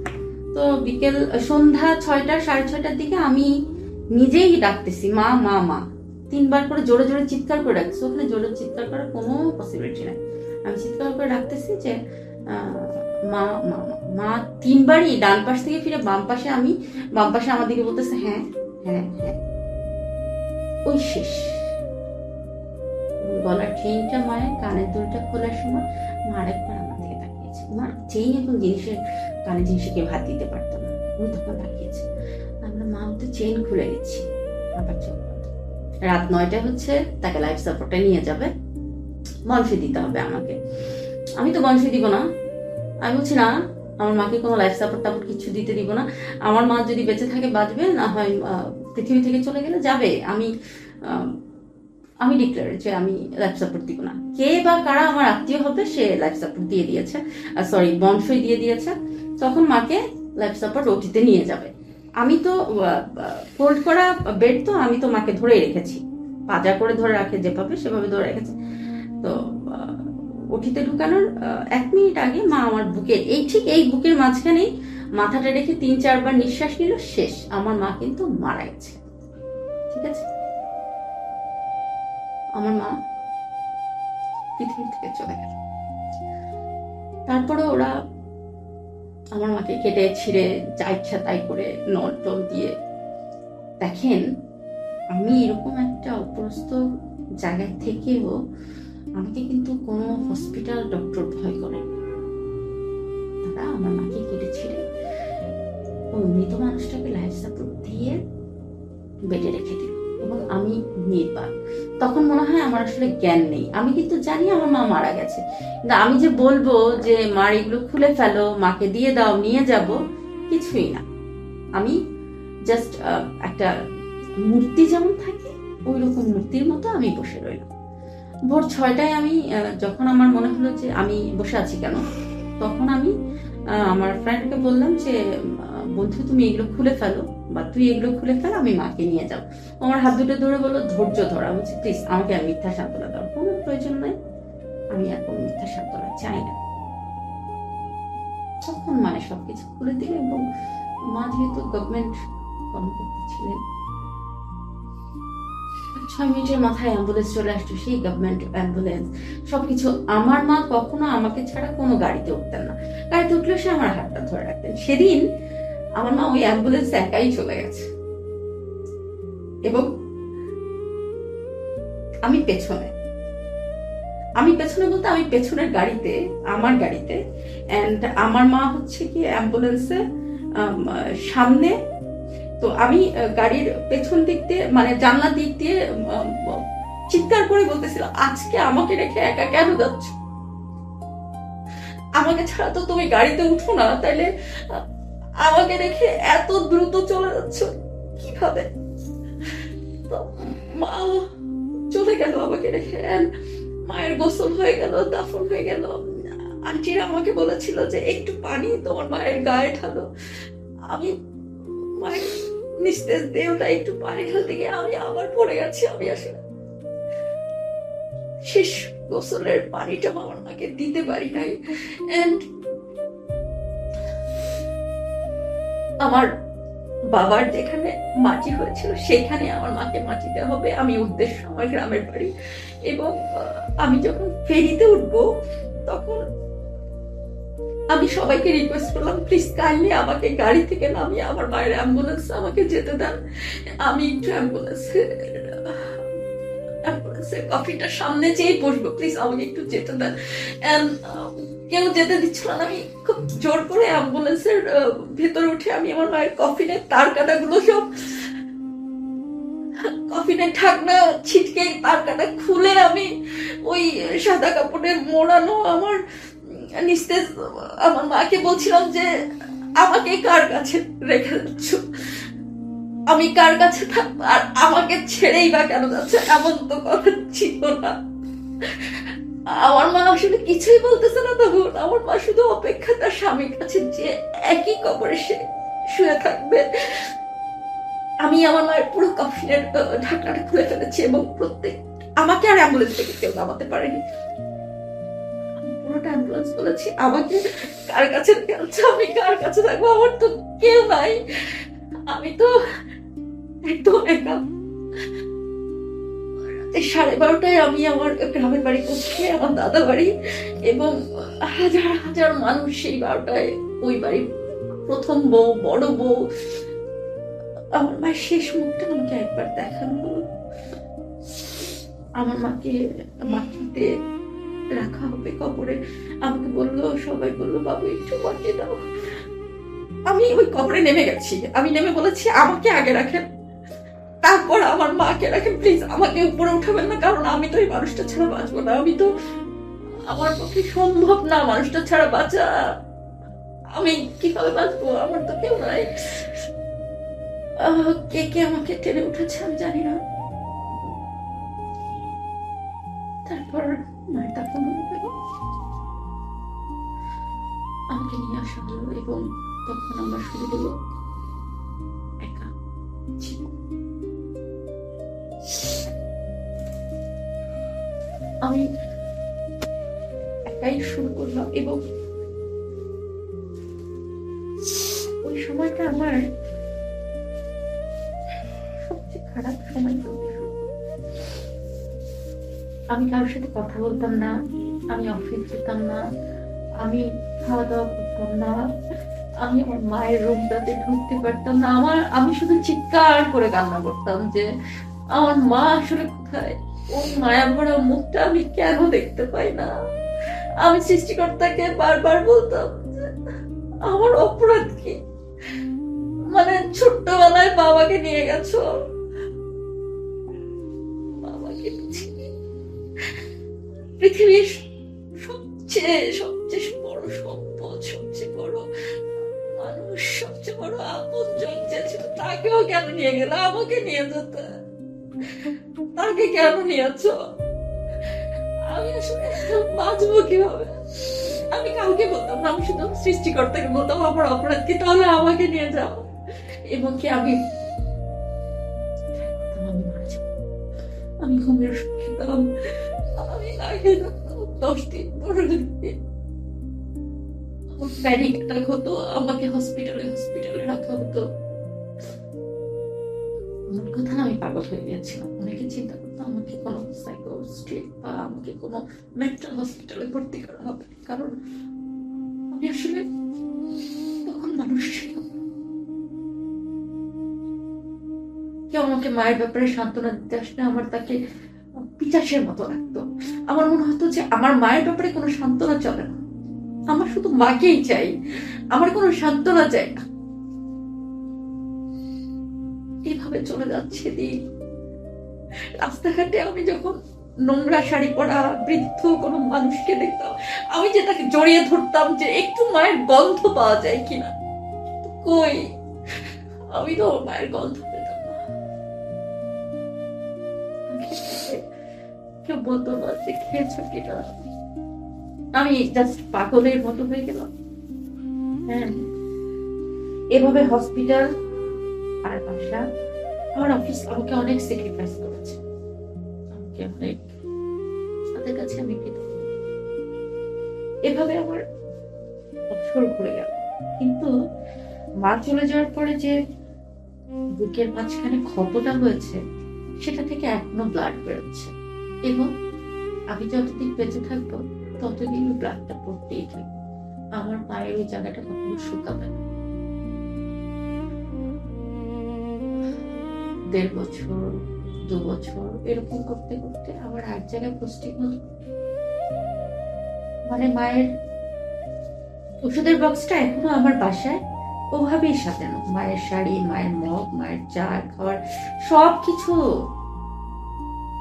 তো বিকেল সন্ধ্যা 6টা 6:30টার দিকে আমি নিজেই ডাকতেছি মা মা মা, 3বার করে জোরে জোরে চিৎকার করে ডাকতেছি। ওখানে জোরে চিৎকার করার কোনো পসিবিলিটি নাই। আমি চিৎকার করে ডাকতেছি যে মা মা মা, 3বারই ডান পাশ থেকে ফিরে বাম পাশে, আমি বাম পাশে আমার দিকে বলতেছে হ্যাঁ হ্যাঁ হ্যাঁ। ওই শেষ। গলার চেইনটা মায়ের কানের দুলটা খোলার সময় মা আরেকবার আমার দিকে তাকিয়েছে। মার চেইন এবং জিনিসের কানে জিনিসে কেউ হাত দিতে পারতো না, উনি তখন তাকিয়েছে। আমরা মা তো চেইন খুলে দিচ্ছি, আবার চোখ বন্ধ। রাত 9টায় হচ্ছে তাকে লাইফ সাপোর্টে নিয়ে যাবে, বনশি দিতে হবে আমাকে। আমি তো বনশি দিব না, আমি বলছি না, আমার মাকে কোনো লাইফ সাপোর্ট টাপোর্ট কিছু দিতে দিব না। আমার মা যদি বেঁচে থাকে বাঁচবে, না হয় পৃথিবী থেকে চলে গেলে যাবে। আমি ডিক্লেয়ার যে আমি লাইফ সাপোর্ট দিব না। কে বা কারা আমার আত্মীয় হবে সে লাইফ সাপোর্ট দিয়ে দিয়েছে, সরি বনসই দিয়ে দিয়েছে। তখন মাকে লাইফ সাপোর্ট ওটিতে নিয়ে যাবে। আমি তো ফোল্ড করা বেড, তো আমি তো মাকে ধরেই রেখেছি, পাজা করে ধরে রাখে যেভাবে সেভাবে ধরে রেখেছি। তো ওটিতে ঢুকানোর 1 মিনিট আগে মা আমার বুকের এই বুকের মাঝখানেই মাথাটা রেখে 3-4 বার নিঃশ্বাস নিল, শেষ, আমার মা কিন্তু মারা গেছে। ঠিক আছে, আমার মা পৃথিবী থেকে চলে গেল। তারপরে ওরা আমার মাকে কেটে ছিঁড়ে যা ইচ্ছা তাই করে নল টল দিয়ে, দেখেন আমি এরকম একটা অপ্রস্ত জায়গায় থেকেও আমাকে কিন্তু কোনো হসপিটাল ডক্টর ভয় করে। তারা আমার মাকে কেটে ছিঁড়ে ওই মৃত মানুষটাকে লাইফ সাপোর্ট দিয়ে বেডে রেখে দিল এবং আমি নির্বাক। তখন মনে হয় আমার আসলে জ্ঞান নেই, আমি কিন্তু জানি আমার মা মারা গেছে, কিন্তু আমি যে বলবো যে মার এগুলো খুলে ফেলো, মাকে দিয়ে দাও, নিয়ে যাব, কিছুই না। আমি জাস্ট একটা মূর্তি যেমন থাকে ওই রকম মূর্তির মতো আমি বসে রইলাম। ভোর 6টায় আমি যখন আমার মনে হলো যে আমি বসে আছি কেন, তখন আমি আমার ফ্রেন্ডকে বললাম যে বন্ধু তুমি এগুলো খুলে ফেলো, বা তুই এগুলো খুলে ফেল, আমি মাকে নিয়ে যাবো। আমার হাত দুটো ধরে বললো ধৈর্য ধরা, বলছি প্লিজ আমাকে আর মিথ্যা সান্ত্বনা দাও, কোনো প্রয়োজন নাই, আমি আর কোনো মিথ্যা সান্ত্বনা চাই না। তখন মায়ের সবকিছু খুলে দিল এবং মা যেহেতু গভর্নমেন্ট কর্মকর্তা ছিলেন, 6 মিনিটের মাথায় অ্যাম্বুলেন্স চলে আসতো, সেই গভর্নমেন্ট অ্যাম্বুলেন্স, সবকিছু। আমার মা কখনো আমাকে ছাড়া কোনো গাড়িতে উঠতেন না, গাড়িতে উঠলে সে আমার হাতটা ধরে রাখতেন। সেদিন আমার মা ওই অ্যাম্বুলেন্সে একাই চলে গেছে এবং আমি পেছনে বলতে আমি পেছনের গাড়িতে, আমার গাড়িতে, এন্ড আমার মা হচ্ছে কি অ্যাম্বুলেন্সে সামনে। তো আমি গাড়ির পেছন দিক দিয়ে মানে জানলা দিক দিয়ে চিৎকার করে বলতেছিলাম, আজকে আমাকে রেখে একা কেন যাচ্ছ? আমাকে ছাড়া তো তুমি গাড়িতে উঠো না, তাইলে আমাকে রেখে এত দ্রুত চলে যাচ্ছ কিভাবে? মা চলে গেল আমাকে রেখে, মায়ের গোসল হয়ে গেল, দাফন হয়ে গেল। আন্টিরা আমাকে বলেছিল যে একটু পানি তোমার মায়ের গায়ে ঢালো। আমি মায়ের নিস্তেজ দেহটা একটু পানি ঢালতে গিয়ে আমি আবার পড়ে গেছি। আমি আসলে শেষ গোসলের পানিটা আমার মাকে দিতে পারি নাই। এন্ড আমার বাবার যেখানে মাটি হয়েছিল সেখানে আমার মাকে মাটি দেওয়া হবে। আমি উদ্দেশ্য আমার গ্রামের বাড়ি, এবং আমি যখন ফেরিতে উঠবো তখন আমি সবাইকে রিকোয়েস্ট করলাম, প্লিজ কাইন্ডলি আমাকে গাড়ি থেকে নামিয়ে আমার মায়ের অ্যাম্বুলেন্স আমাকে যেতে দেন, আমি একটু অ্যাম্বুলেন্সের কফিটা সামনে চেয়ে বসবো, প্লিজ আমাকে একটু যেতে দেন। কেউ যেতে দিচ্ছিল না। আমি খুব জোর করে অ্যাম্বুলেন্সের ভেতরে উঠে আমি আমার মায়ের কফিনের তার কাটাগুলো সব, কফিনের ঢাকনা ছিটকে তার কাটা খুলে আমি ওই সাদা কাপড়ের মোড়ানো আমার নিস্তেজ আমার মাকে বলছিলাম যে আমাকে কার কাছে রেখে যাচ্ছ, আমি কার কাছে থাকবো, আর আমাকে ছেড়েই বা কেন যাচ্ছে? এমন তো কথা ছিল না। আমার মা আসলে কিছুই বলতেছে না তখন। আমার মা শুধু অপেক্ষা তার স্বামীর কাছে যে একই কবরে সে শুয়ে থাকবে। আমি আমার মায়ের পুরো কফিনের ঢাকনাটা খুলে ফেলেছি এবং আমাকে আর অ্যাম্বুলেন্স থেকে কেউ নামাতে পারেনি। পুরোটা অ্যাম্বুলেন্স বলেছি আমাকে কার কাছে রেখে যাচ্ছে, আমি কার কাছে থাকবো, আমার তো কেউ নাই, আমি তো একদম একা। 12:30 আমি আমার গ্রামের বাড়ি পৌঁছে, আমার দাদা বাড়ি, এবং হাজার হাজার মানুষ সেই 12টায় ওই বাড়ির প্রথম বউ, বড় বউ। আমার মায়ের শেষ মুখটা আমাকে একবার দেখানো হলো। আমার মাকে মাটিতে রাখা হবে কবরে। আমাকে বললো, সবাই বললো বাবু একটু মাটি দাও। আমি ওই কবরে নেমে গেছি। আমি নেমে বলেছি আমাকে আগে রাখেন, তারপর আমার মাকে রাখেন, প্লিজ আমাকে উপরে উঠাবেন না, কারণ আমি তো এই মানুষটা ছাড়া বাঁচবো না। আমি তো, আমার পক্ষে সম্ভব না মানুষটা ছাড়া বাঁচা। আমি কিভাবে বাঁচবো? আমার তো কেউ নাই। কে কে আমাকে টেনে উঠেছে আমি জানি না। তারপর মায়ের দাফন হয়ে গেল, আমাকে নিয়ে আসা হলো, এবং তখন আমরা শুরু হলো একা ছিল। আমি একাই শুরু করলাম এবং এটা আমার সবচেয়ে খারাপ সময় চলতে শুরু করে। আমি কারোর সাথে কথা বলতাম না, আমি অফিস যেতাম না, আমি খাওয়া দাওয়া করতাম না, আমি আমার মায়ের রুমটাতে ঢুকতে পারতাম না। আমি শুধু চিৎকার করে কান্না করতাম যে আমার মা আসলে কোথায়, ওই মায়া ভরা মুখটা আমি কেন দেখতে পাই না। আমি সৃষ্টিকর্তাকে বারবার বলতাম যে আমার অপরাধ কি, মানে ছোট্টবেলায় বাবাকে নিয়ে গেছো, বাবাকে পৃথিবীর সবচেয়ে সবচেয়ে বড় সম্পদ, সবচেয়ে বড় মানুষ, সবচেয়ে বড় আপনজন যে ছিল তাকেও কেন নিয়ে গেল, আমাকে নিয়ে যেত, তাকে কেন নিয়েছ? আমি আসলে বাঁচবো কিভাবে? আমি কাউকে বলতাম না, আমি শুধু সৃষ্টিকর্তাকে বলতাম আমার অপরাধ কি, তাহলে আমাকে নিয়ে যাও। এবং কি আমি মারা যাবো, আমি ঘুমের ওষুধ খেতাম, আমি না খেয়ে থাকতাম 10 দিন 15 দিন। আমার প্যানিক অ্যাটাক হতো, আমাকে হসপিটালে রাখা হতো। আমার কথা আমি পাগল হয়ে গিয়েছিলাম। অনেকে চিন্তা করতো আমাকে কোনো সাইকোস্ট্রিক বা আমাকে কোনো মেন্টাল হসপিটালে ভর্তি করা হবে, কারণ আমি আসলে তখন মানুষ ছিলাম। কেউ আমাকে মায়ের ব্যাপারে সান্ত্বনা দিতে আসলে আমার তাকে পিচাসের মতো লাগতো। আমার মনে হতো যে আমার মায়ের ব্যাপারে কোনো সান্ত্বনা চলে না, আমার শুধু মাকেই চাই, আমার কোনো সান্ত্বনা চাই না। এইভাবে চলে যাচ্ছে দিন। রাস্তাঘাটে আমি যখন নোংরা শাড়ি পরা বৃদ্ধ কোনো মানুষকে দেখতাম, আমি যে তাকে জড়িয়ে ধরতাম যে একটু মায়ের গন্ধ পাওয়া যায় কিনা। কই, আমি তো মায়ের গন্ধ পেতাম না। কেউ বলতো না যে খেয়েছো কিনা। আমি জাস্ট পাগলের মতো হয়ে গেলাম। হ্যাঁ, এভাবে হসপিটাল আর বাসা, আমার অফিস আমাকে অনেক স্যাক্রিফাইস করেছে, আমাকে অনেক, তাদের কাছে আমি কৃতজ্ঞ। এভাবে আমার বছর ঘুরে গেল। কিন্তু মা চলে যাওয়ার পরে যে বুকের মাঝখানে ক্ষতটা হয়েছে, সেটা থেকে এখনো ব্লাড বেরোচ্ছে, এবং আমি যতদিন বেঁচে থাকবো ততদিন ব্লাডটা পড়তেই থাকবে। আমার মায়ের ওই জায়গাটা কখনো শুকাবে না। 1.5 বছর 2 বছর এরকম করতে করতে আমার এক জায়গায় পোস্টিং হল। মানে মায়ের ওষুধের বক্সটা এখনো আমার বাসায় ওভাবেই সাজানো, মায়ের শাড়ি, মায়ের মগ, মায়ের চা খাওয়ার সবকিছু,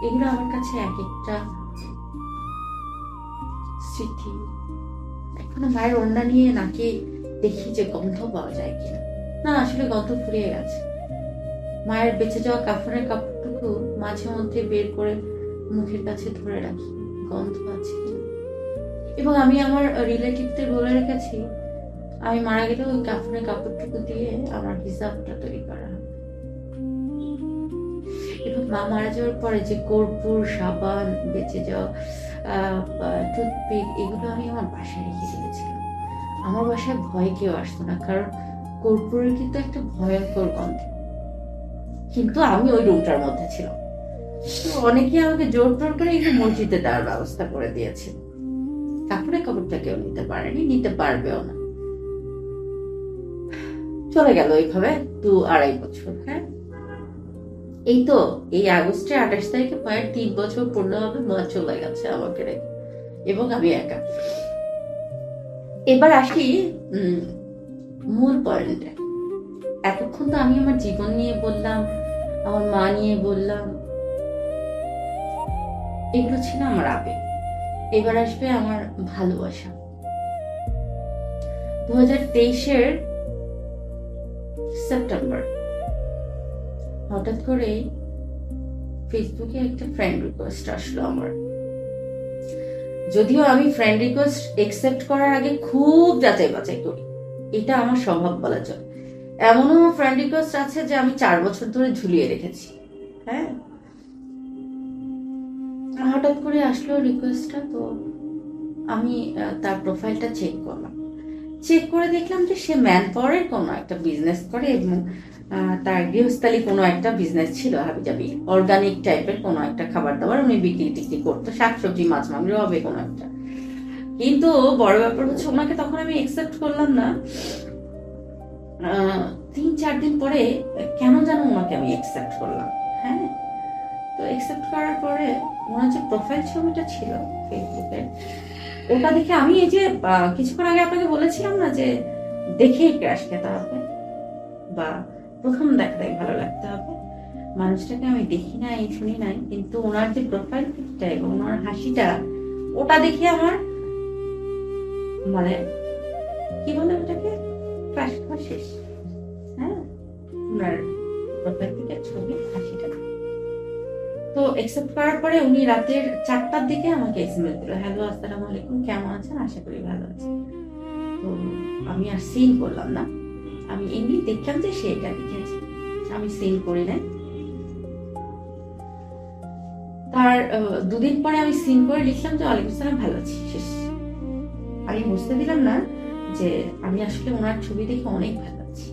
এগুলো আমার কাছে এক একটা স্মৃতি। এখনো মায়ের ওড়না নিয়ে নাকি দেখি যে গন্ধ পাওয়া যায় কিনা। না, আসলে গন্ধ ফুরিয়ে গেছে। মায়ের বেঁচে যাওয়া কাফনের কাপড়টুকু মাঝে মধ্যে বের করে মুখের কাছে ধরে রাখি, গন্ধ আছে কিনা। এবং আমি আমার রিলেটিভদের বলে রেখেছি আমি মারা গেলে ওই কাফনের কাপড়টুকু দিয়ে আমার হিসাবটা তৈরি করা হবে। এবং মা মারা যাওয়ার পরে যে কর্পূর, সাবান, বেঁচে যাওয়া টুথপিক, এগুলো আমি আমার বাসায় রেখে দিয়েছিলাম। আমার বাসায় ভয় কেউ আসতো না, কারণ কর্পূরের কিন্তু একটা ভয়ঙ্কর গন্ধ। কিন্তু আমি ওই রুমটার মধ্যে ছিলাম, তো অনেকে আমাকে জোর টোর করে একটু মসজিদে দেওয়ার ব্যবস্থা করে দিয়েছিল। কাপড়ের কাপড়টা কেউ নিতে পারেনি, নিতে পারবেও না। চলে গেল এইভাবে 2-2.5 বছর। হ্যাঁ, এই তো এই আগস্টে 28 তারিখে মায়ের 3 বছর পূর্ণ হবে। মা চলে গেছে আমাকে রেখে, এবং আমি একা। এবার আসি মূল পয়েন্টে। এতক্ষণ তো আমি আমার জীবন নিয়ে বললাম, আমার মা নিয়ে বললাম, এগুলো ছিল আমার আবেগ। এবার আসবে আমার ভালোবাসা। 2023-এর সেপ্টেম্বর হঠাৎ করে ফেসবুকে একটা ফ্রেন্ড রিকোয়েস্ট আসলো আমার। যদিও আমি ফ্রেন্ড রিকোয়েস্ট একসেপ্ট করার আগে খুব যাচাই বাছাই করি, এটা আমার স্বভাব বলা চলে। এমনও ফ্রেন্ড রিকোয়েস্ট আছে যে আমি 4 বছর ধরে ঝুলিয়ে রেখেছি। হ্যাঁ, হঠাৎ করে আসলো রিকোয়েস্টটা, তো আমি তার প্রোফাইলটা চেক করলাম। চেক করে দেখলাম যে সে ম্যান পাওয়ারের কোনো একটা বিজনেস করে এবং তার গৃহস্থালী কোনো একটা বিজনেস ছিল হাবিজাবি, অর্গানিক টাইপের কোনো একটা খাবার দাবার উনি বিক্রি টিক্রি করতো, শাকসবজি মাছ মাংস হবে কোনো একটা। কিন্তু বড় ব্যাপার হচ্ছে ওনাকে তখন আমি একসেপ্ট করলাম না। 3-4 দিন পরে কেন যেন ওনাকে আমি একসেপ্ট করলাম। হ্যাঁ, তো একসেপ্ট করার পরে ওনার যে প্রোফাইল ছবিটা ছিল ফেসবুকে, ওটা দেখে আমি এই যে কিছুক্ষণ আগে আপনাকে বলেছিলাম না যে দেখেই ক্রাশ খেতে হবে বা প্রথম দেখাটাই ভালো লাগতে হবে, মানুষটাকে আমি দেখি নাই শুনি নাই, কিন্তু ওনার যে প্রোফাইল পিকটা এবং ওনার হাসিটা, ওটা দেখে আমার মানে কি বলে ওটাকে, ক্রাশ খাওয়া শেষ। হ্যাঁ, ওনার প্রোফাইল পিকের ছবি, হাসিটা। তো একসেপ্ট করার পরে উনি রাতের 4টার দিকে আমাকে এসএমএস দিল, হ্যালো আসসালামু আলাইকুম, কেমন আছেন, আশা করি ভালো আছেন। তো আমি আর সিন করলাম না, আমি এমনি দেখলাম যে সে এটা লিখেছে, আমি সিন করি নাই। তার 2 দিন পরে আমি সিন করে লিখলাম যে ওয়ালাইকুম আসসালাম, ভালো আছি, শেষ। আমি বুঝতে দিলাম না যে আমি আসলে ওনার ছবি দেখে অনেক ভালো আছি।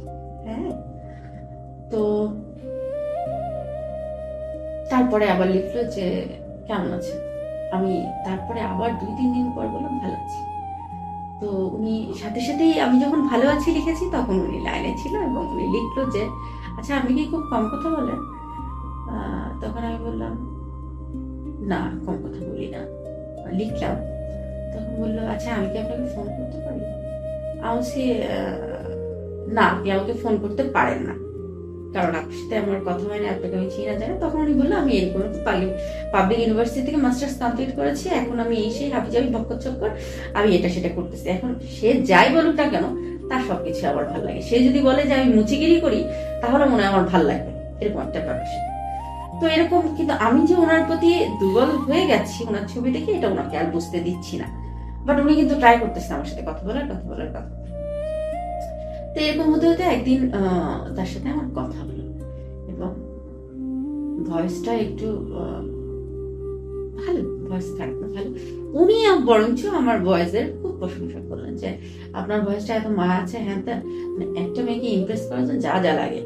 হ্যাঁ, তো তারপরে আবার লিখলো যে কেমন আছে, আমি তারপরে আবার 2-3 দিন পর বললাম ভালো আছি। তো উনি সাথে সাথেই আমি যখন ভালো আছি লিখেছি তখন উনি লাইনে ছিল এবং উনি লিখলো যে আচ্ছা আপনি কি খুব কম কথা বলেন? তখন আমি বললাম না, কম কথা বলি না, লিখলাম। তখন বললো আচ্ছা আমি কি আপনাকে ফোন করতে পারি? আমি বলছি না, আপনি আমাকে ফোন করতে পারেন না, কারণ আপনার সাথে আমার কথা হয়নি, আপনাকে আমি চিনা জানি। তখন উনি বললো আমি এরকম পাবলিক ইউনিভার্সিটি থেকে মাস্টার্স কমপ্লিট করেছি, এখন আমি এই সেই হাবিজাবি বক্কর চক্কর আমি এটা সেটা করতেছি। এখন সে যাই বলুক না কেন তার সবকিছু আমার ভালো লাগে। সে যদি বলে যে আমি মুচিগিরি করি তাহলে মনে হয় আমার ভালো লাগবে, এরকম একটা ব্যাপার। তো এরকম, কিন্তু আমি যে ওনার প্রতি দুর্বল হয়ে গেছি ওনার ছবি দেখে, এটা ওনাকে আর বুঝতে দিচ্ছি না। বাট উনি কিন্তু ট্রাই করতেছে আমার সাথে কথা বলার। তো এরকম হতে হতে একদিন তার সাথে আমার কথা হলো এবং ভয়েসটা একটু ভালো, ভয়েস থাকতো ভালো। উনি বরঞ্চ আমার ভয়েসের খুব প্রশংসা করলেন যে আপনার ভয়েসটা এত মায়া আছে, হ্যাঁ তা, মানে একটা মেয়েকে ইমপ্রেস করার জন্য যা যা লাগে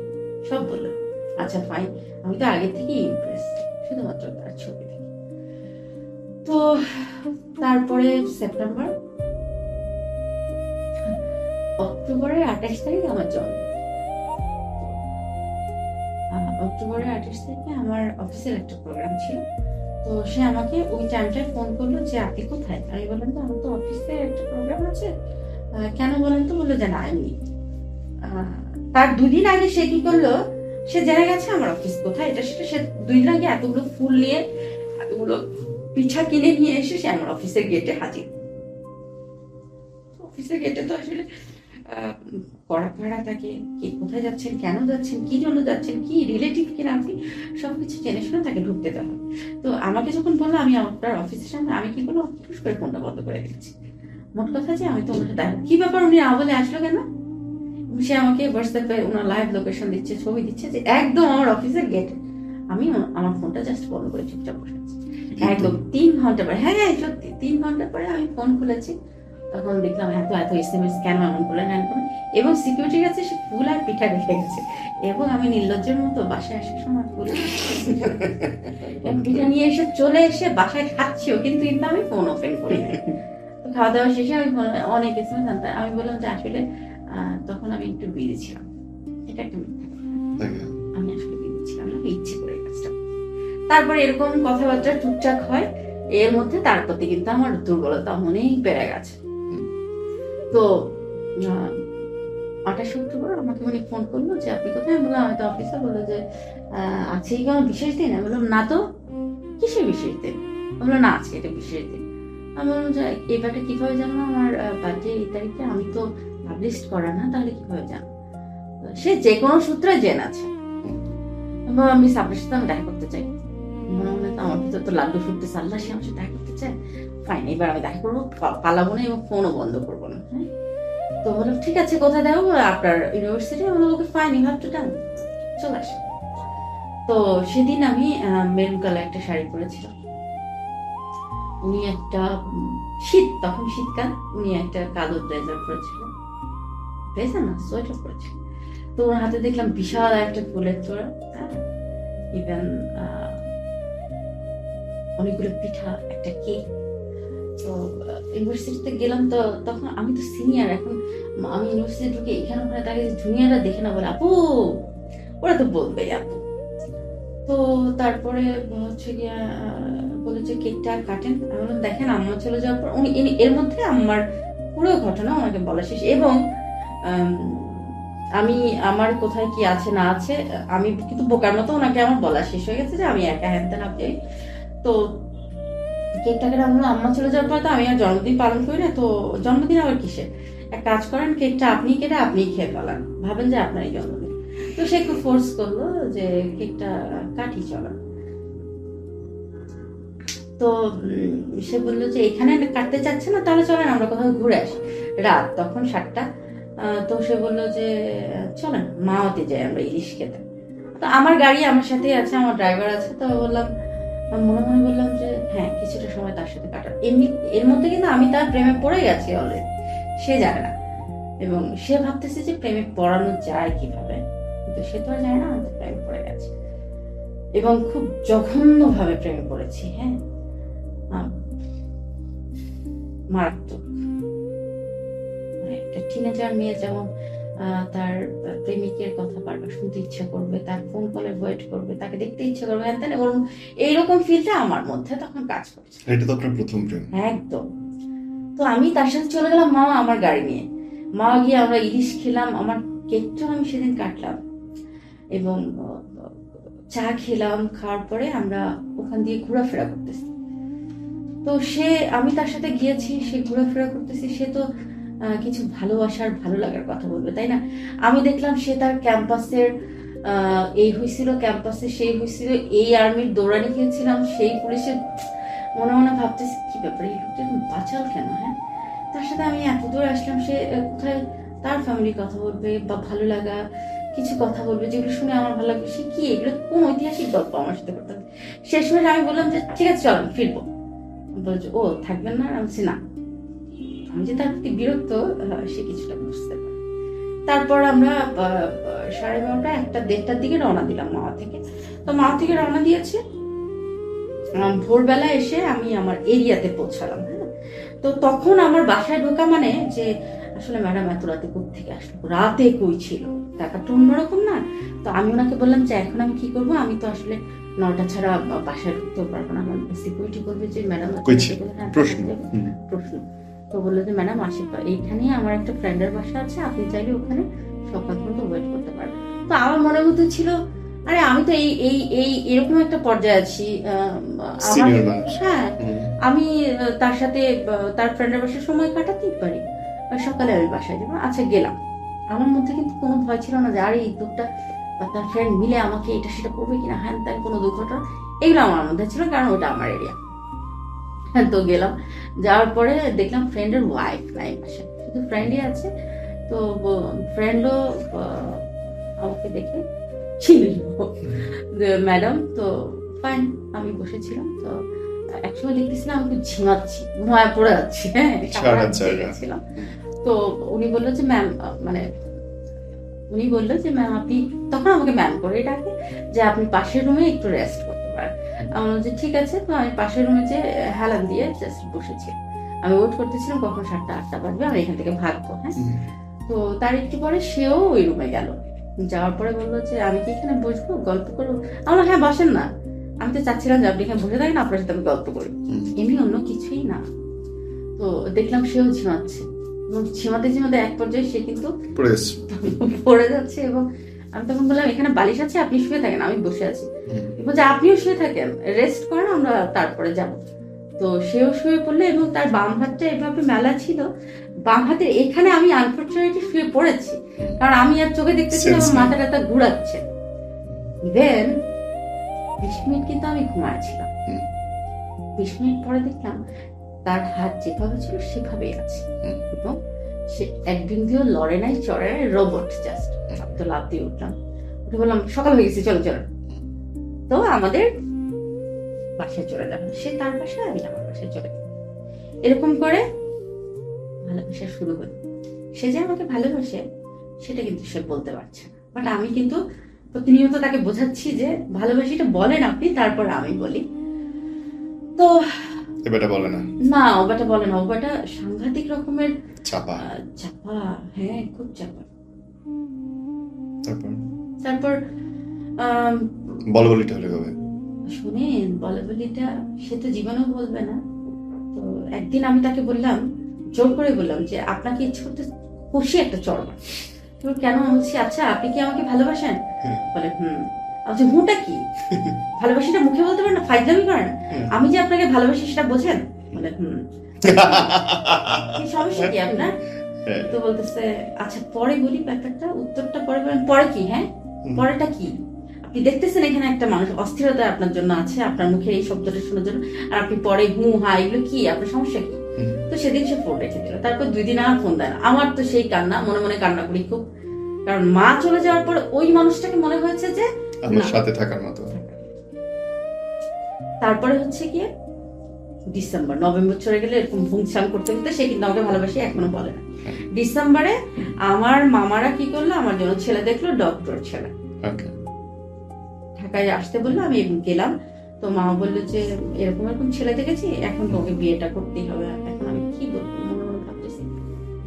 সব বললেন। আচ্ছা ফাইন, আমি তো আগে থেকেই ইমপ্রেস, শুধুমাত্র তার ছবি থেকে। তো তারপরে অক্টোবরের 28 তারিখ আমার জন্ম। অক্টোবরের 28 তারিখে আমার অফিসের একটা প্রোগ্রাম ছিল। তো সে আমাকে ওই টাইমটায় ফোন করলো যে আপনি কোথায়? আমি বললাম তো আমার তো অফিসে একটা প্রোগ্রাম আছে, কেন বলেন তো? বললো যে না এমনি। তার 2 দিন আগে সে কি করলো, সে জেনে গেছে আমার অফিস কোথায়, এটা সেটা। সে 2 দিন আগে এতগুলো ফুল নিয়ে, এতগুলো পিঠা কিনে নিয়ে এসে সে আমার অফিসের গেটে হাজির। অফিসের গেটে তো আসলে কড়া থাকে, কে কোথায় যাচ্ছেন, কেন যাচ্ছেন, কি জন্য যাচ্ছেন, কি রিলেটিভ কিনা আপনি সবকিছু জেনে শুনে তাকে ঢুকতে দেওয়া। তো আমাকে যখন বললো আমি আপনার অফিসের সামনে, আমি কি করবো, হুশ করে ফোনটা বন্ধ করে দিচ্ছি। মোট কথা যে আমি তো ওনার দেখো কি ব্যাপার, উনি বলে আসলো কেন? সে আমাকে হোয়াটসঅ্যাপে ওনার লাইভ লোকেশন দিচ্ছে, ছবি দিচ্ছে যে একদম আমার অফিসের গেটে। আমি আমার ফোনটা জাস্ট বন্ধ করে চুপচাপ বসে আছি। একদম 3 ঘন্টা পরে, হ্যাঁ সত্যি 3 ঘন্টা পরে আমি ফোন খুলেছি। তখন দেখলাম এত এসএমএস কেন, এমন করলেন এবং সিকিউরিটির কাছে সে ফুল আর পিঠা রেখে গেছে। এবং আমি নির্লজ্জের মতো বাসায় আসার সময় ফুল পিঠা নিয়ে এসে চলে এসে বাসায় খাচ্ছিও, কিন্তু আমি ফোন ওপেন করি নাই। তো খাওয়া দাওয়া শেষে আমি অনেক এসএমএস আনতাম। আমি বললাম যে আসলে তখন আমি একটু বিজি ছিলাম, এটা একটা মিথ্যা, আমি আসলে বিজি ছিলাম না, ইচ্ছে করে কাজটা। তারপরে এরকম কথাবার্তা টুকটাক হয়, এর মধ্যে তার প্রতি কিন্তু আমার দুর্বলতা অনেক বেড়ে গেছে। তো 28 অক্টোবর আমাকে উনি ফোন করলো যে আপনি কোথায়? আমি বললাম আমি তো অফিসে। বললো যে আজকে কি কোনো বিশেষ দিন? আমি বললাম না তো, কিসের বিশেষ দিন? বললো না আজকে এটা বিশেষ দিন। আমি বললাম যে এবারটা কিভাবে জানলো আমার বার্থডে এই তারিখে? আমি তো পাবলিশ করা না, তাহলে কিভাবে জানো? সে যে কোনো সূত্রে জেনেছে। আমি আপনার সাথে আমি দেখা করতে চাই। মনে মনে তো আমার ভিতর তো লাড্ডু ফুটতেছে, আল্লাহ সে আমার সাথে দেখা করতে চায়, ফাইন এবার আমি দেখা করবো, পালাবো না এবং ফোনও বন্ধ করবো না। হ্যাঁ, তো বললাম ঠিক আছে, কোথায় দেবো? আপনার ইউনিভার্সিটি। বললো okay fine, you have to done, চলে আসে। তো সেদিন আমি মেরুন কালার একটা শাড়ি পরেছিলাম, উনি একটা তখন শীতকাল, উনি একটা কালো ব্লেজার পরেছিলেন। পেয়েছে না, সোয়েটার পরেছে। তো ওর হাতে দেখলাম বিশাল একটা ফুলের তোড়া, হ্যাঁ, ইভেন অনেকগুলো পিঠা, একটা কেক। তো ইউনিভার্সিটিতে গেলাম, তো তখন আমি তো সিনিয়র, এখন আমি ইউনিভার্সিটি ঢুকে এখানে ওখানে তাকে জুনিয়ররা দেখে না বলে আপু, ওরা তো বলবে আপু। তো তারপরে হচ্ছে গিয়া বলেছে কেকটা কাটেন। আমি বললাম দেখেন আম্মা চলে যাওয়ার পর উনি এর মধ্যে আমার পুরো ঘটনা ওনাকে বলা শেষ। এবং আমি আমার কোথায় কি আছে না আছে আমি কিন্তু বোকার মতো ওনাকে আমার বলা শেষ হয়ে গেছে যে আমি একা হ্যানতেন আপনি। তো কেকটাকে আমরা আম্মা চলে যাওয়ার পর তো আমি আর জন্মদিন পালন করি না, তো জন্মদিন আবার কিসের, এক কাজ করেন কেকটা আপনি কেটে আপনি খেয়ে ফেলান, ভাবেন যে আপনারই জন্মদিন। তো সে একটু ফোর্স করলো যে কেকটা কাটি চলো। তো সে বললো যে এখানে কাটতে চাচ্ছে না, তাহলে চলেন আমরা কোথাও ঘুরে আসি। রাত তখন 7টা। তো সে বললো যে চলেন মাওয়াতে যাই আমরা ইলিশ খেতে। তো আমার গাড়ি আমার সাথেই আছে, আমার ড্রাইভার আছে। তো বললাম, মনে মনে বললাম যে হ্যাঁ কিছুটা সময় তার সাথে কাটার। এমনি এর মধ্যে কিন্তু আমি তার প্রেমে পড়ে গেছি অলরেডি, সে জানে না। এবং সে ভাবতেছে যে প্রেমে পড়ানো যায় কিভাবে, কিন্তু সে তো আর জানে না আমি তো প্রেমে পড়ে গেছি। এবং খুব জঘন্য ভাবে প্রেমে পড়েছি, হ্যাঁ, মারাত্মক। একটা টিনেজার মেয়ে যেমন তার প্রেমিকের কথা বারবার শুনতে ইচ্ছা করবে, তার ফোন কলে ওয়েট করবে, তাকে দেখতে ইচ্ছা করবে, এইরকম ফিলটা আমার মধ্যে তখন কাজ করছে। এটা তো আপনার প্রথম প্রেম? একদম। তো আমি তার সাথে চলে গেলাম মা আমার গাড়ি নিয়ে। মা গিয়ে আমরা ইলিশ খেলাম, আমার কেকটাও আমি সেদিন কাটলাম এবং চা খেলাম। খাওয়ার পরে আমরা ওখান দিয়ে ঘোরাফেরা করতেছি। তো আমি তার সাথে গিয়েছি, সে ঘোরাফেরা করতেছি, সে তো কিছু ভালোবাসার ভালো লাগার কথা বলবে, তাই না? আমি দেখলাম সে তার ক্যাম্পাসের এই হয়েছিল, ক্যাম্পাসে সেই হয়েছিল, এই আর্মির দৌড়ানি খেয়েছিলাম, সেই পুলিশের। মনে মনে ভাবতেছি কি ব্যাপার, এই লোকটা এখন বাঁচাল কেন? হ্যাঁ, তার সাথে আমি এত দূরে আসলাম, সে কোথায় তার ফ্যামিলির কথা বলবে বা ভালো লাগা কিছু কথা বলবে যেগুলো শুনে আমার ভালো লাগবে। সে কি এগুলো কোন ঐতিহাসিক গল্প আমার সাথে করতে হবে? শেষ সময় আমি বললাম যে ঠিক আছে চল ফিরবো। বলছে ও থাকবেন না? আমি বলছি না। আমি যে তার প্রতি বিরক্ত সে কিছুটা বুঝতে পারে। তারপর আমরা 12:30 1টা 1:30টার দিকে রওনা দিলাম মাওয়া থেকে। তো মাওয়া থেকে রওনা দিয়েছে, ভোরবেলা এসে আমি আমার এরিয়াতে পৌঁছালাম। হ্যাঁ, তো তখন আমার বাসায় ঢোকা মানে যে আসলে ম্যাডাম এত রাতে কোত্থেকে আসলো, রাতে কই ছিল, ব্যাপারটা অন্যরকম না। তো আমি ওনাকে বললাম যে এখন আমি কি করবো, আমি তো আসলে 9টা ছাড়া বাসায় ঢুকতেও পারবো না, আমার সিকিউরিটি করবে যে ম্যাডাম প্রশ্ন। তো বললো যে ম্যাডাম এইখানে আমার একটা ফ্রেন্ডের বাসা আছে, আপনি চাইলে ওখানে সকাল পর্যন্ত ওয়েট করতে পারেন। তো আমার মনের মধ্যে ছিল আরে আমি তো এই এরকম একটা পর্যায়ে আছি, হ্যাঁ আমি তার সাথে তার ফ্রেন্ডের বাসায় সময় কাটাতেই পারি, সকালে আমি বাসায় যাবো। আচ্ছা গেলাম। আমার মধ্যে কিন্তু কোনো ভয় ছিল না যে আরে এই দুটা তার ফ্রেন্ড মিলে আমাকে এটা সেটা করবে কিনা, হ্যাঁ তার কোনো দুর্ঘটনা, এগুলো আমার মধ্যে ছিল, কারণ ওটা আমার এরিয়া। হ্যাঁ, তো গেলাম, যাওয়ার পরে দেখলাম ফ্রেন্ডের ওয়াইফ নাই পাশে, শুধু ফ্রেন্ডই আছে। তো ফ্রেন্ডও আমাকে দেখে চিনল ম্যাডাম। তো ফাইন, আমি বসেছিলাম। তো একসময় দেখতেছিলাম আমি ঝিমাচ্ছি, ঘুমায় পড়ে যাচ্ছি। হ্যাঁ, ছিলাম। তো উনি বললো যে ম্যাম, মানে উনি বললো যে ম্যাম আপনি, তখন আমাকে ম্যাম করে ডাকে, যে আপনি পাশের রুমে একটু রেস্ট করতে পারেন। আমি বললাম যে ঠিক আছে। তো আমি পাশের রুমে যে হেলান দিয়ে জাস্ট বসেছি, আমি ওয়েট করতেছিলাম কখন 7টা 8টা বাজবে আমি এখান থেকে ভাগবো। হ্যাঁ, তো তার একটু পরে সেও ওই রুমে গেল। যাওয়ার পরে বললো যে আমি কি এখানে বসবো, গল্প করবো? আমার হ্যাঁ বসেন না, আমি তো চাচ্ছিলাম যে আপনি এখানে বসে থাকেন, আপনার সাথে আমি গল্প করি, এমনি অন্য কিছুই না। তো দেখলাম সেও ঝিমাচ্ছে, এবং ঝিমাতে ঝিমাতে এক পর্যায়ে সে কিন্তু পড়ে যাচ্ছে। এবং আমি তখন বললাম এখানে বালিশ আছে, আপনি শুয়ে থাকেন, আমি বসে আছি। বলছে আপনিও শুয়ে থাকেন, রেস্ট করেন, আমরা তারপরে যাব। তো সেও শুয়ে পড়লো, এবং তার বাম হাতটা এভাবে মেলা ছিল, বাম হাতের এখানে আমি আনফরচুনেটলি শুয়ে পড়েছি, কারণ আমি আর চোখে দেখতেছি আমার মাথাটা ঘুরাচ্ছে। দেন 20 মিনিট কিন্তু আমি ঘুমাচ্ছিলাম। 20 মিনিট পরে দেখলাম তার হাত যেভাবে ছিল সেভাবেই আছে, এবং সে এক বিন্দুও লড়ে নাই, চড়ে নাই, রোবট জাস্ট। তো লাফ দিয়ে উঠলাম, উঠে বললাম সকাল হয়ে গেছে, চলো চলো। তো আমাদের বাসায় চলে যাবে, সে তার বাসায়, আমি আমার বাসায় চলে গেলাম। এরকম করে ভালোবাসা শুরু হলো। সে যে আমাকে ভালোবাসে সেটা কিন্তু সে বলতে পারছে না। বাট আমি কিন্তু প্রতিনিয়ত তাকে বোঝাচ্ছি যে ভালোবাসিটা বলেন আপনি, তারপর আমি বলি। তো এবারটা বলে না, না ওবাটা বলে না, ওবাটা সাংঘাতিক রকমের চাপা। চাপা, হ্যাঁ খুব চাপা। তারপর আম, বলবলিটা হলে কবে? শোনেন, বলাবলিটা সে তো জীবনেও বলবে না। তো একদিন আমি তাকে বললাম, জোর করে বললাম যে আপনাকে ইচ্ছে করতে খুশি একটা চড় মার। তো কেন? বলছি আচ্ছা আপনি কি আমাকে ভালোবাসেন? বলে আমি হুটা কি, ভালোবাসিটা মুখে বলতে পারেন না, ফাইজলামি করেন, আমি যে আপনাকে ভালোবাসি সেটা বোঝেন? বলে সমস্যা কি আপনার? তো বলতেছে আচ্ছা পরে বলি ব্যাপারটা, উত্তরটা পরে বলেন। পরে কি? হ্যাঁ পরেটা কি? আপনি দেখতেছেন এখানে একটা মানুষ অস্থিরতা আপনার জন্য আছে, আপনার মুখে এই শব্দটা শোনার জন্য, আর আপনি পরে হা এগুলো কি, আপনার সমস্যা কি? তো সেদিন সে ফোন রেখে দিল। তারপর 2 দিন আর ফোন দেয় না। আমার তো সেই কান্না, মনে মনে কান্না করি খুব, কারণ মা চলে যাওয়ার পর ওই মানুষটাকে মনে হয়েছে যে আমার সাথে থাকার মতো। তারপরে হচ্ছে গিয়ে ডিসেম্বর, নভেম্বর চলে গেলে এরকম ভুংছাং করতে করতে সে কিন্তু আমাকে ভালোবাসি এখনো বলে না। ডিসেম্বরে আমার মামারা কি করলো, আমার জন্য ছেলে দেখলো, ডক্টর ছেলে, ঢাকায় আসতে বললো। আমি গেলাম। তো মামা বললো যে এরকম এরকম ছেলে দেখেছি, এখন তোকে বিয়েটা করতেই হবে। এখন আমি কি বলবো, মনে মনে ভাবতেছি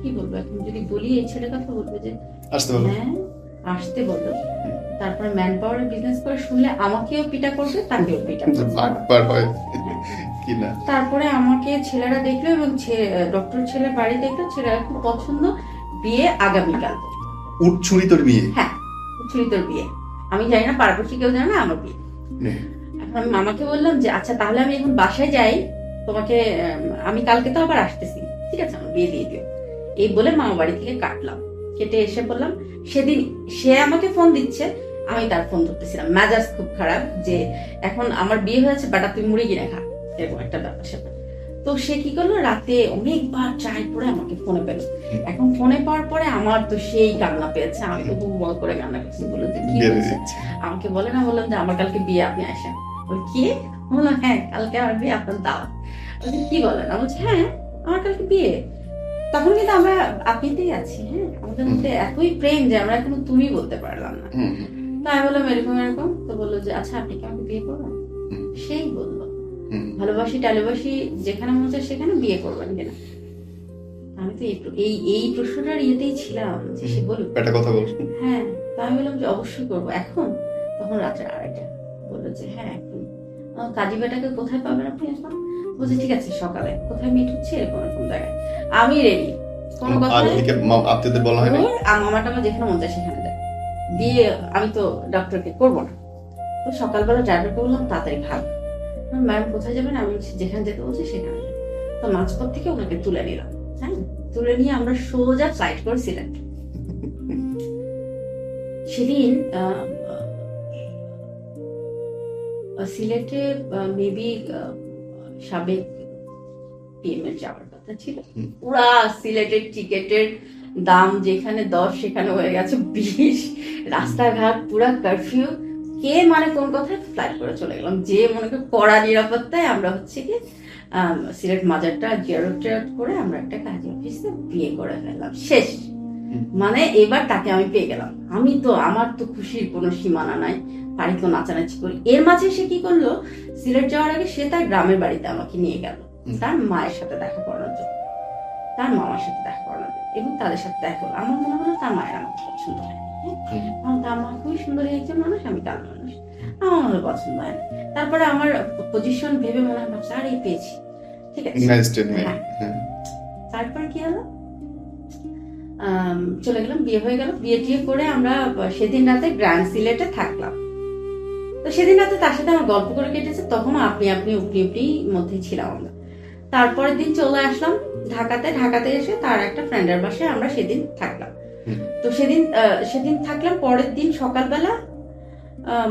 কি বলবো। এখন যদি বলি এই ছেলের কথা, বলবো যে হ্যাঁ আসতে বললো। তারপরে ম্যান পাওয়ারের বিজনেস করে শুনলে আমাকেও পিটা করবে, তাকেও পিটা করবে। তারপরে আমাকে ছেলেরা দেখলো এবং ডক্টর ছেলে বাড়ি দেখলো, ছেলেরা খুব পছন্দ, বিয়ে আগামীকাল। উঠছুরি তোর বিয়ে? হ্যাঁ উঠছুরি তোর বিয়ে। আমি জানি না, পাড়াপড়শি কেউ জানে না আমার বিয়ে। এখন আমি মামাকে বললাম যে আচ্ছা তাহলে আমি এখন বাসায় যাই, তোমাকে আমি কালকে তো আবার আসতেছি, ঠিক আছে আমার বিয়ে দিয়ে দিও। এই বলে মামা বাড়ি থেকে কাটলাম। কেটে এসে বললাম, সেদিন সে আমাকে ফোন দিচ্ছে, আমি তার ফোন ধরতেছিলাম। মেজাজ খুব খারাপ যে এখন আমার বিয়ে হয়েছে, বাটা তুই মুড়ি কিনে খা, এরকম একটা ব্যাপার স্যাপার। তো সে কি করলো, রাতে অনেকবার ট্রাই করে আমাকে ফোনে পেল। এখন ফোনে পাওয়ার পরে আমার তো সেই কান্না পেয়েছে, আমি তো বহু বল করে কান্না করছি। বললো যে কি হয়েছে আমাকে বলে না। বললাম যে আমার কালকে বিয়ে, আপনি আসেন। বল কি? বললাম হ্যাঁ কালকে আমার বিয়ে, আপনার দাওয়াত। কি বলেন? আমি বলছি হ্যাঁ আমার কালকে বিয়ে। তখন কিন্তু আমরা আপনিতেই আছি, হ্যাঁ আমাদের মধ্যে এতই প্রেম যে আমরা এখনো তুমি বলতে পারলাম না। তাই বললাম এরকম এরকম। তো বললো যে আচ্ছা আপনি কি আমাকে বিয়ে করবেন? সেই বললো ভালোবাসি টালোবাসি যেখানে মনে চায় সেখানে বিয়ে করবেন কিনা। আমি তো এই প্রশ্নটার ইয়েতেই ছিলাম যে সে বলুক কথা বল। হ্যাঁ তা আমি বললাম যে অবশ্যই করবো। এখন? তখন রাত্রে 2:30। বললো যে হ্যাঁ এখন। কাজী বেটাকে কোথায় পাবেন আপনি এখন? বলছে ঠিক আছে সকালে, কোথায় মিট হচ্ছে এরকম এরকম জায়গায়, আমি রেডি। কোনো কথা আপনাদের বলা হয় না? মামাটা আমার যেখানে মন চায় সেখানে যায়, বিয়ে আমি তো ডক্টরকে করবো না। তো সকালবেলা ড্রাইভারকে বললাম তাড়াতাড়ি ভাগ, ম্যাম কোথায় যাবেন? আমি যেখানে যেতে বলছি সেখানে। তো মাঝপথ থেকে ওনাকে তুলে নিলাম। হ্যাঁ তুলে নিয়ে আমরা সোজা ফ্লাইট করে সিলেট। সেদিন সিলেটে মেবি সাবেক পিএম এর যাওয়ার কথা ছিল। পুরা সিলেটের টিকেটের দাম যেখানে 10 সেখানে হয়ে গেছে 20। রাস্তাঘাট পুরা কারফিউ। কে মানে কোন কথায় ফ্লাইট করে চলে গেলাম, যে মনে করি কড়া নিরাপত্তায় আমরা হচ্ছে কি সিলেট মাজারটা জিয়ারত করে আমরা একটা কাজী অফিসে বিয়ে করে ফেললাম। শেষ। মানে এবার তাকে আমি পেয়ে গেলাম। আমি তো আমার তো খুশির কোনো সীমানা নাই, বাড়ি তো নাচানাচি করি। এর মাঝে সে কি করলো, সিলেট যাওয়ার আগে সে তার গ্রামের বাড়িতে আমাকে নিয়ে গেল তার মায়ের সাথে দেখা করানোর জন্য, তার মামার সাথে দেখা করানোর জন্য, এবং তাদের সাথে দেখা হলো। আমার মনে হলো তার মায়ের আমাকে পছন্দ হয়। তার মা খুবই সুন্দরী একজন মানুষ, আমি তার মানুষ, আমার মনে পছন্দ হয়। তারপরে আমার পজিশন ভেবে মনে হয় ভাবছি আর এই পেয়েছি, ঠিক আছে। তারপর কি হলো, চলে গেলাম, বিয়ে হয়ে গেল। বিয়ে টিয়ে করে আমরা সেদিন রাতে গ্র্যান্ড সিলেটে থাকলাম। তো সেদিন রাতে তার সাথে আমার গল্প করে কেটেছে, তখন আপনি উপরি মধ্যে ছিলাম আমরা। তারপরের দিন চলে আসলাম ঢাকাতে এসে তার একটা ফ্রেন্ডের বাসায় আমরা সেদিন থাকলাম। তো সেদিন থাকলাম। পরের দিন সকালবেলা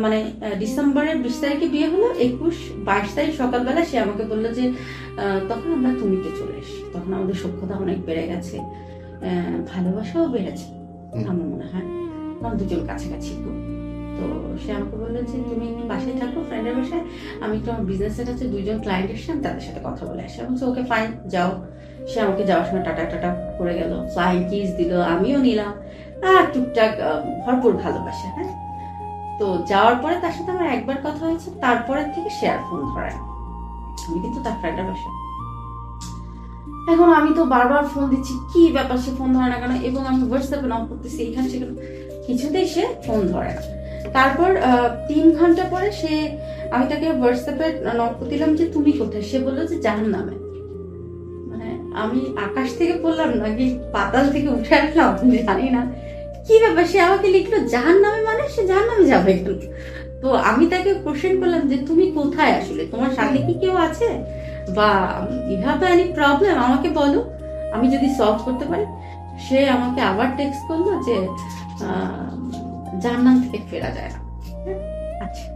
মানে ডিসেম্বরের 20 তারিখে বিয়ে হলো, 21-22 তারিখ সকালবেলা সে আমাকে বললো যে তখন আমরা তুমিতে চলে এসি। তখন আমাদের সখ্যতা অনেক বেড়ে গেছে, ভালোবাসাও বেড়েছে আমার মনে হয়, কারণ দুজন কাছাকাছি। তো সে আমাকে বললো যে তুমি একটু বাসায় থাকো ফ্রেন্ডের বাসায়, আমি একটু আমার বিজনেসের কাছে 2জন ক্লায়েন্ট এসেছেন, তাদের সাথে কথা বলে আসি। আমি বলছি ওকে ফাইন যাও। সে আমাকে যাওয়ার সময় টাটা টাটা করে গেল, ফ্লাইং কিস দিল, আমিও নিলাম, আর টুকটাক ভরপুর ভালোবাসা। হ্যাঁ, তো যাওয়ার পরে তার সাথে আমার একবার কথা হয়েছে, তারপরের থেকে সে আর ফোন ধরে না। আমি কিন্তু তার ফ্রেন্ডের বাসা। এখন আমি তো বারবার ফোন দিচ্ছি, কি ব্যাপার সে ফোন ধরে না কেন, এবং আমি হোয়াটসঅ্যাপে নক করতেছি এখানে সেখানে, কিছুতেই সে ফোন ধরে না। তারপর 3 ঘন্টা পরে আমি তাকে হোয়াটসঅ্যাপে নক দিলাম যে তুমি কোথায়, সে বললো যে জাহান্নামে। মানে আমি আকাশ থেকে পড়লাম নাকি পাতাল থেকে উঠে আসলাম আমি জানি না, কি ব্যাপার সে আমাকে লিখলো জাহান্নামে, মানে সে জাহান্নামে যাবে কেন? তো আমি তাকে কোশ্চেন করলাম যে তুমি কোথায়, আসলে তোমার সাথে কি কেউ আছে, বা ইউ হ্যাভ এনি প্রবলেম, আমাকে বলো, আমি যদি সলভ করতে পারি। সে আমাকে আবার টেক্সট করলো যে জাহান্নাম থেকে ফেরা যায় না। আচ্ছা,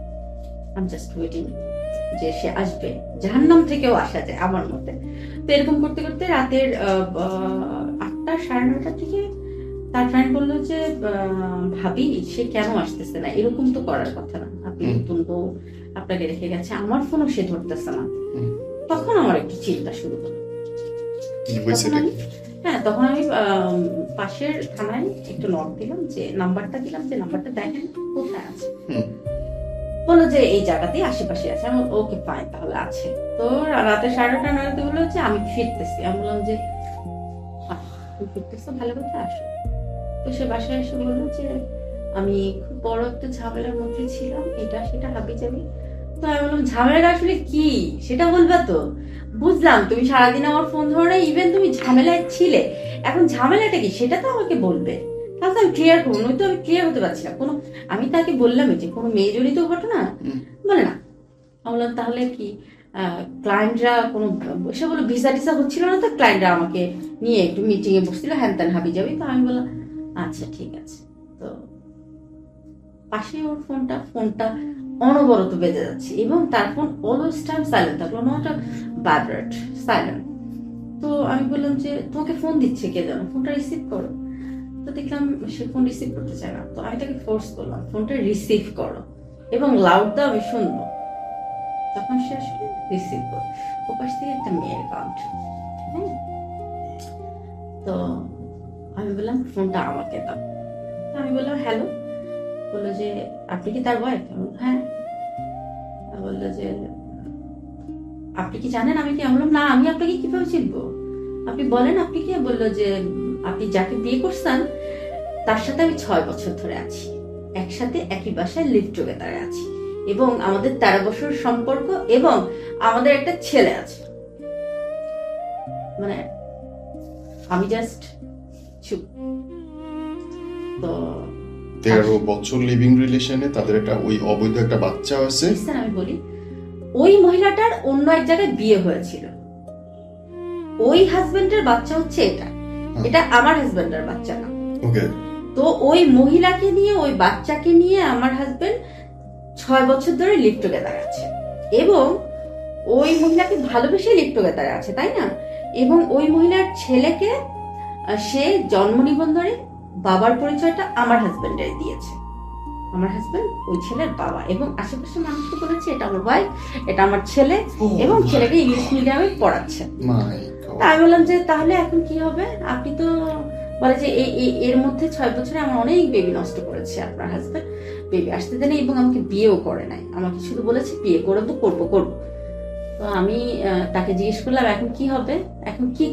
আই এম জাস্ট ওয়েটিং যে সে আসবে, জাহান্নাম থেকেও আসা যায় আমার মতে। তো এরকম করতে করতে রাতের 8টা, 9:30টার দিকে তার ফ্রেন্ড বললো যে ভাবি সে কেন আসতেছে না, এরকম তো করার কথা না, আপনি নতুন বউ, আপনাকে রেখে গেছে, আমার ফোনও সে ধরতেছে না। তখন আমার একটু চিন্তা শুরু হলো। তখন আমি পাশের থানায় একটু নক দিলাম, যে নাম্বারটা দিলাম, যে নাম্বারটা দেখেন কোথায় আছে। বললো যে এই জায়গাতেই আশেপাশে আছে। আমি ওকে ফাইন, তাহলে আছে। তো রাতে 9:30 নাগাদ বললো যে আমি ফিরতেছি। আমি বললাম যে তুমি ফিরতেছো, ভালো কথা, আসো। তো সে বাসায় এসে বললো যে আমি খুব বড় একটা ঝামেলার মধ্যে ছিলাম, এটা সেটা হাবি যাবি। তো আমি বললাম ঝামেলাটা আসলে কি সেটা বলবা তো। বুঝলাম তুমি সারাদিন আমার ফোন ধরো না, ইভেন তুমি ঝামেলায় ছিলে, এখন ঝামেলাটা কি সেটা তো আমাকে বলবে, তাহলে আমি ক্লিয়ার করবো। নয়তো আমি ক্লিয়ার হতে পারছি না কোনো। আমি তাকে বললাম যে কোনো মেয়ে জড়িত ঘটনা, বলে না। আমি বললাম তাহলে কি ক্লায়েন্টরা কোনো, সে বললো ভিসা টিসা হচ্ছিল না, তো ক্লায়েন্টরা আমাকে নিয়ে একটু মিটিং এ বসছিল, হ্যান ত্যান হাবি যাবি। তো আমি বললাম আচ্ছা ঠিক আছে। তো পাশে ওর ফোনটা অনবরত বেজে যাচ্ছে, এবং তার ফোন অলওয়েজ টাইম সাইলেন্ট থাকলো, নট আ ভাইব্রেট, সাইলেন্ট। তো আমি বললাম যে তোমাকে ফোন দিচ্ছে কে যেন, ফোনটা রিসিভ করো। তো দেখলাম সে ফোন রিসিভ করতে চায় না। তো আমি তাকে ফোর্স করলাম ফোনটা রিসিভ করো, এবং লাউড দাও, আমি শুনবো। তখন সে আসলে রিসিভ করো, ও পাশ থেকে একটা মেয়ের কাউন্ট। হ্যাঁ, তো আমি বললাম ফোনটা আমাকে দাও। আমি বললাম হ্যালো। বললো যে আপনি কি তার ওয়াইফ? হ্যাঁ। বললো যে আপনি কি জানেন আমি কি? আমি বললাম না, আমি আপনাকে কিভাবে চিনবো, আপনি বলেন আপনি কি? বললো যে আপনি যাকে বিয়ে করছেন তার সাথে আমি 6 বছর ধরে আছি, একসাথে একই বাসায় লিভ টুগেদারে আছি, এবং আমাদের 13 বছর সম্পর্ক, এবং আমাদের একটা ছেলে আছে। মানে আমি জাস্ট চুপ। তো 13 বছর লিভিং রিলেশনে তাদের একটা ওই অবৈধ একটা বাচ্চা আছে। আমি বলি ওই মহিলাটার অন্য এক জায়গায় বিয়ে হয়েছিল, ওই হাজবেন্ডের বাচ্চা হচ্ছে এটা আমার হাজবেন্ডের বাচ্চা না। ওকে। তো ওই মহিলাকে নিয়ে, ওই বাচ্চাকে নিয়ে আমার হাজবেন্ড 6 বছর ধরে লিভ টুগেদার আছে, এবং ওই মহিলাকে ভালোবেসে লিভ টুগেদার আছে, তাই না? এবং ওই মহিলার ছেলেকে সে জন্ম নিবন্ধনে বাবার পরিচয়টা আমার হাজবেন্ডের দিয়েছে। আমার হাজবেন্ড ওই ছেলের বাবা, এবং আশেপাশে মানুষকে বলেছে এটা আমার ওয়াইফ, এটা আমার ছেলে, এবং ছেলেকে ইংলিশ মিডিয়ামে পড়াচ্ছে। আমি বললাম যে তাহলে এখন কি হবে? আপনি তো বলে যে এর মধ্যে 6 বছরে আমার অনেক বেবি নষ্ট করেছে আপনার হাজবেন্ড, বেবি আসতে দেয়নি, এবং আমাকে বিয়েও করে নাই, আমাকে শুধু বলেছে বিয়ে করবো। তো আমি তাকে জিজ্ঞেস করলাম এখন কি হবে, এখন কি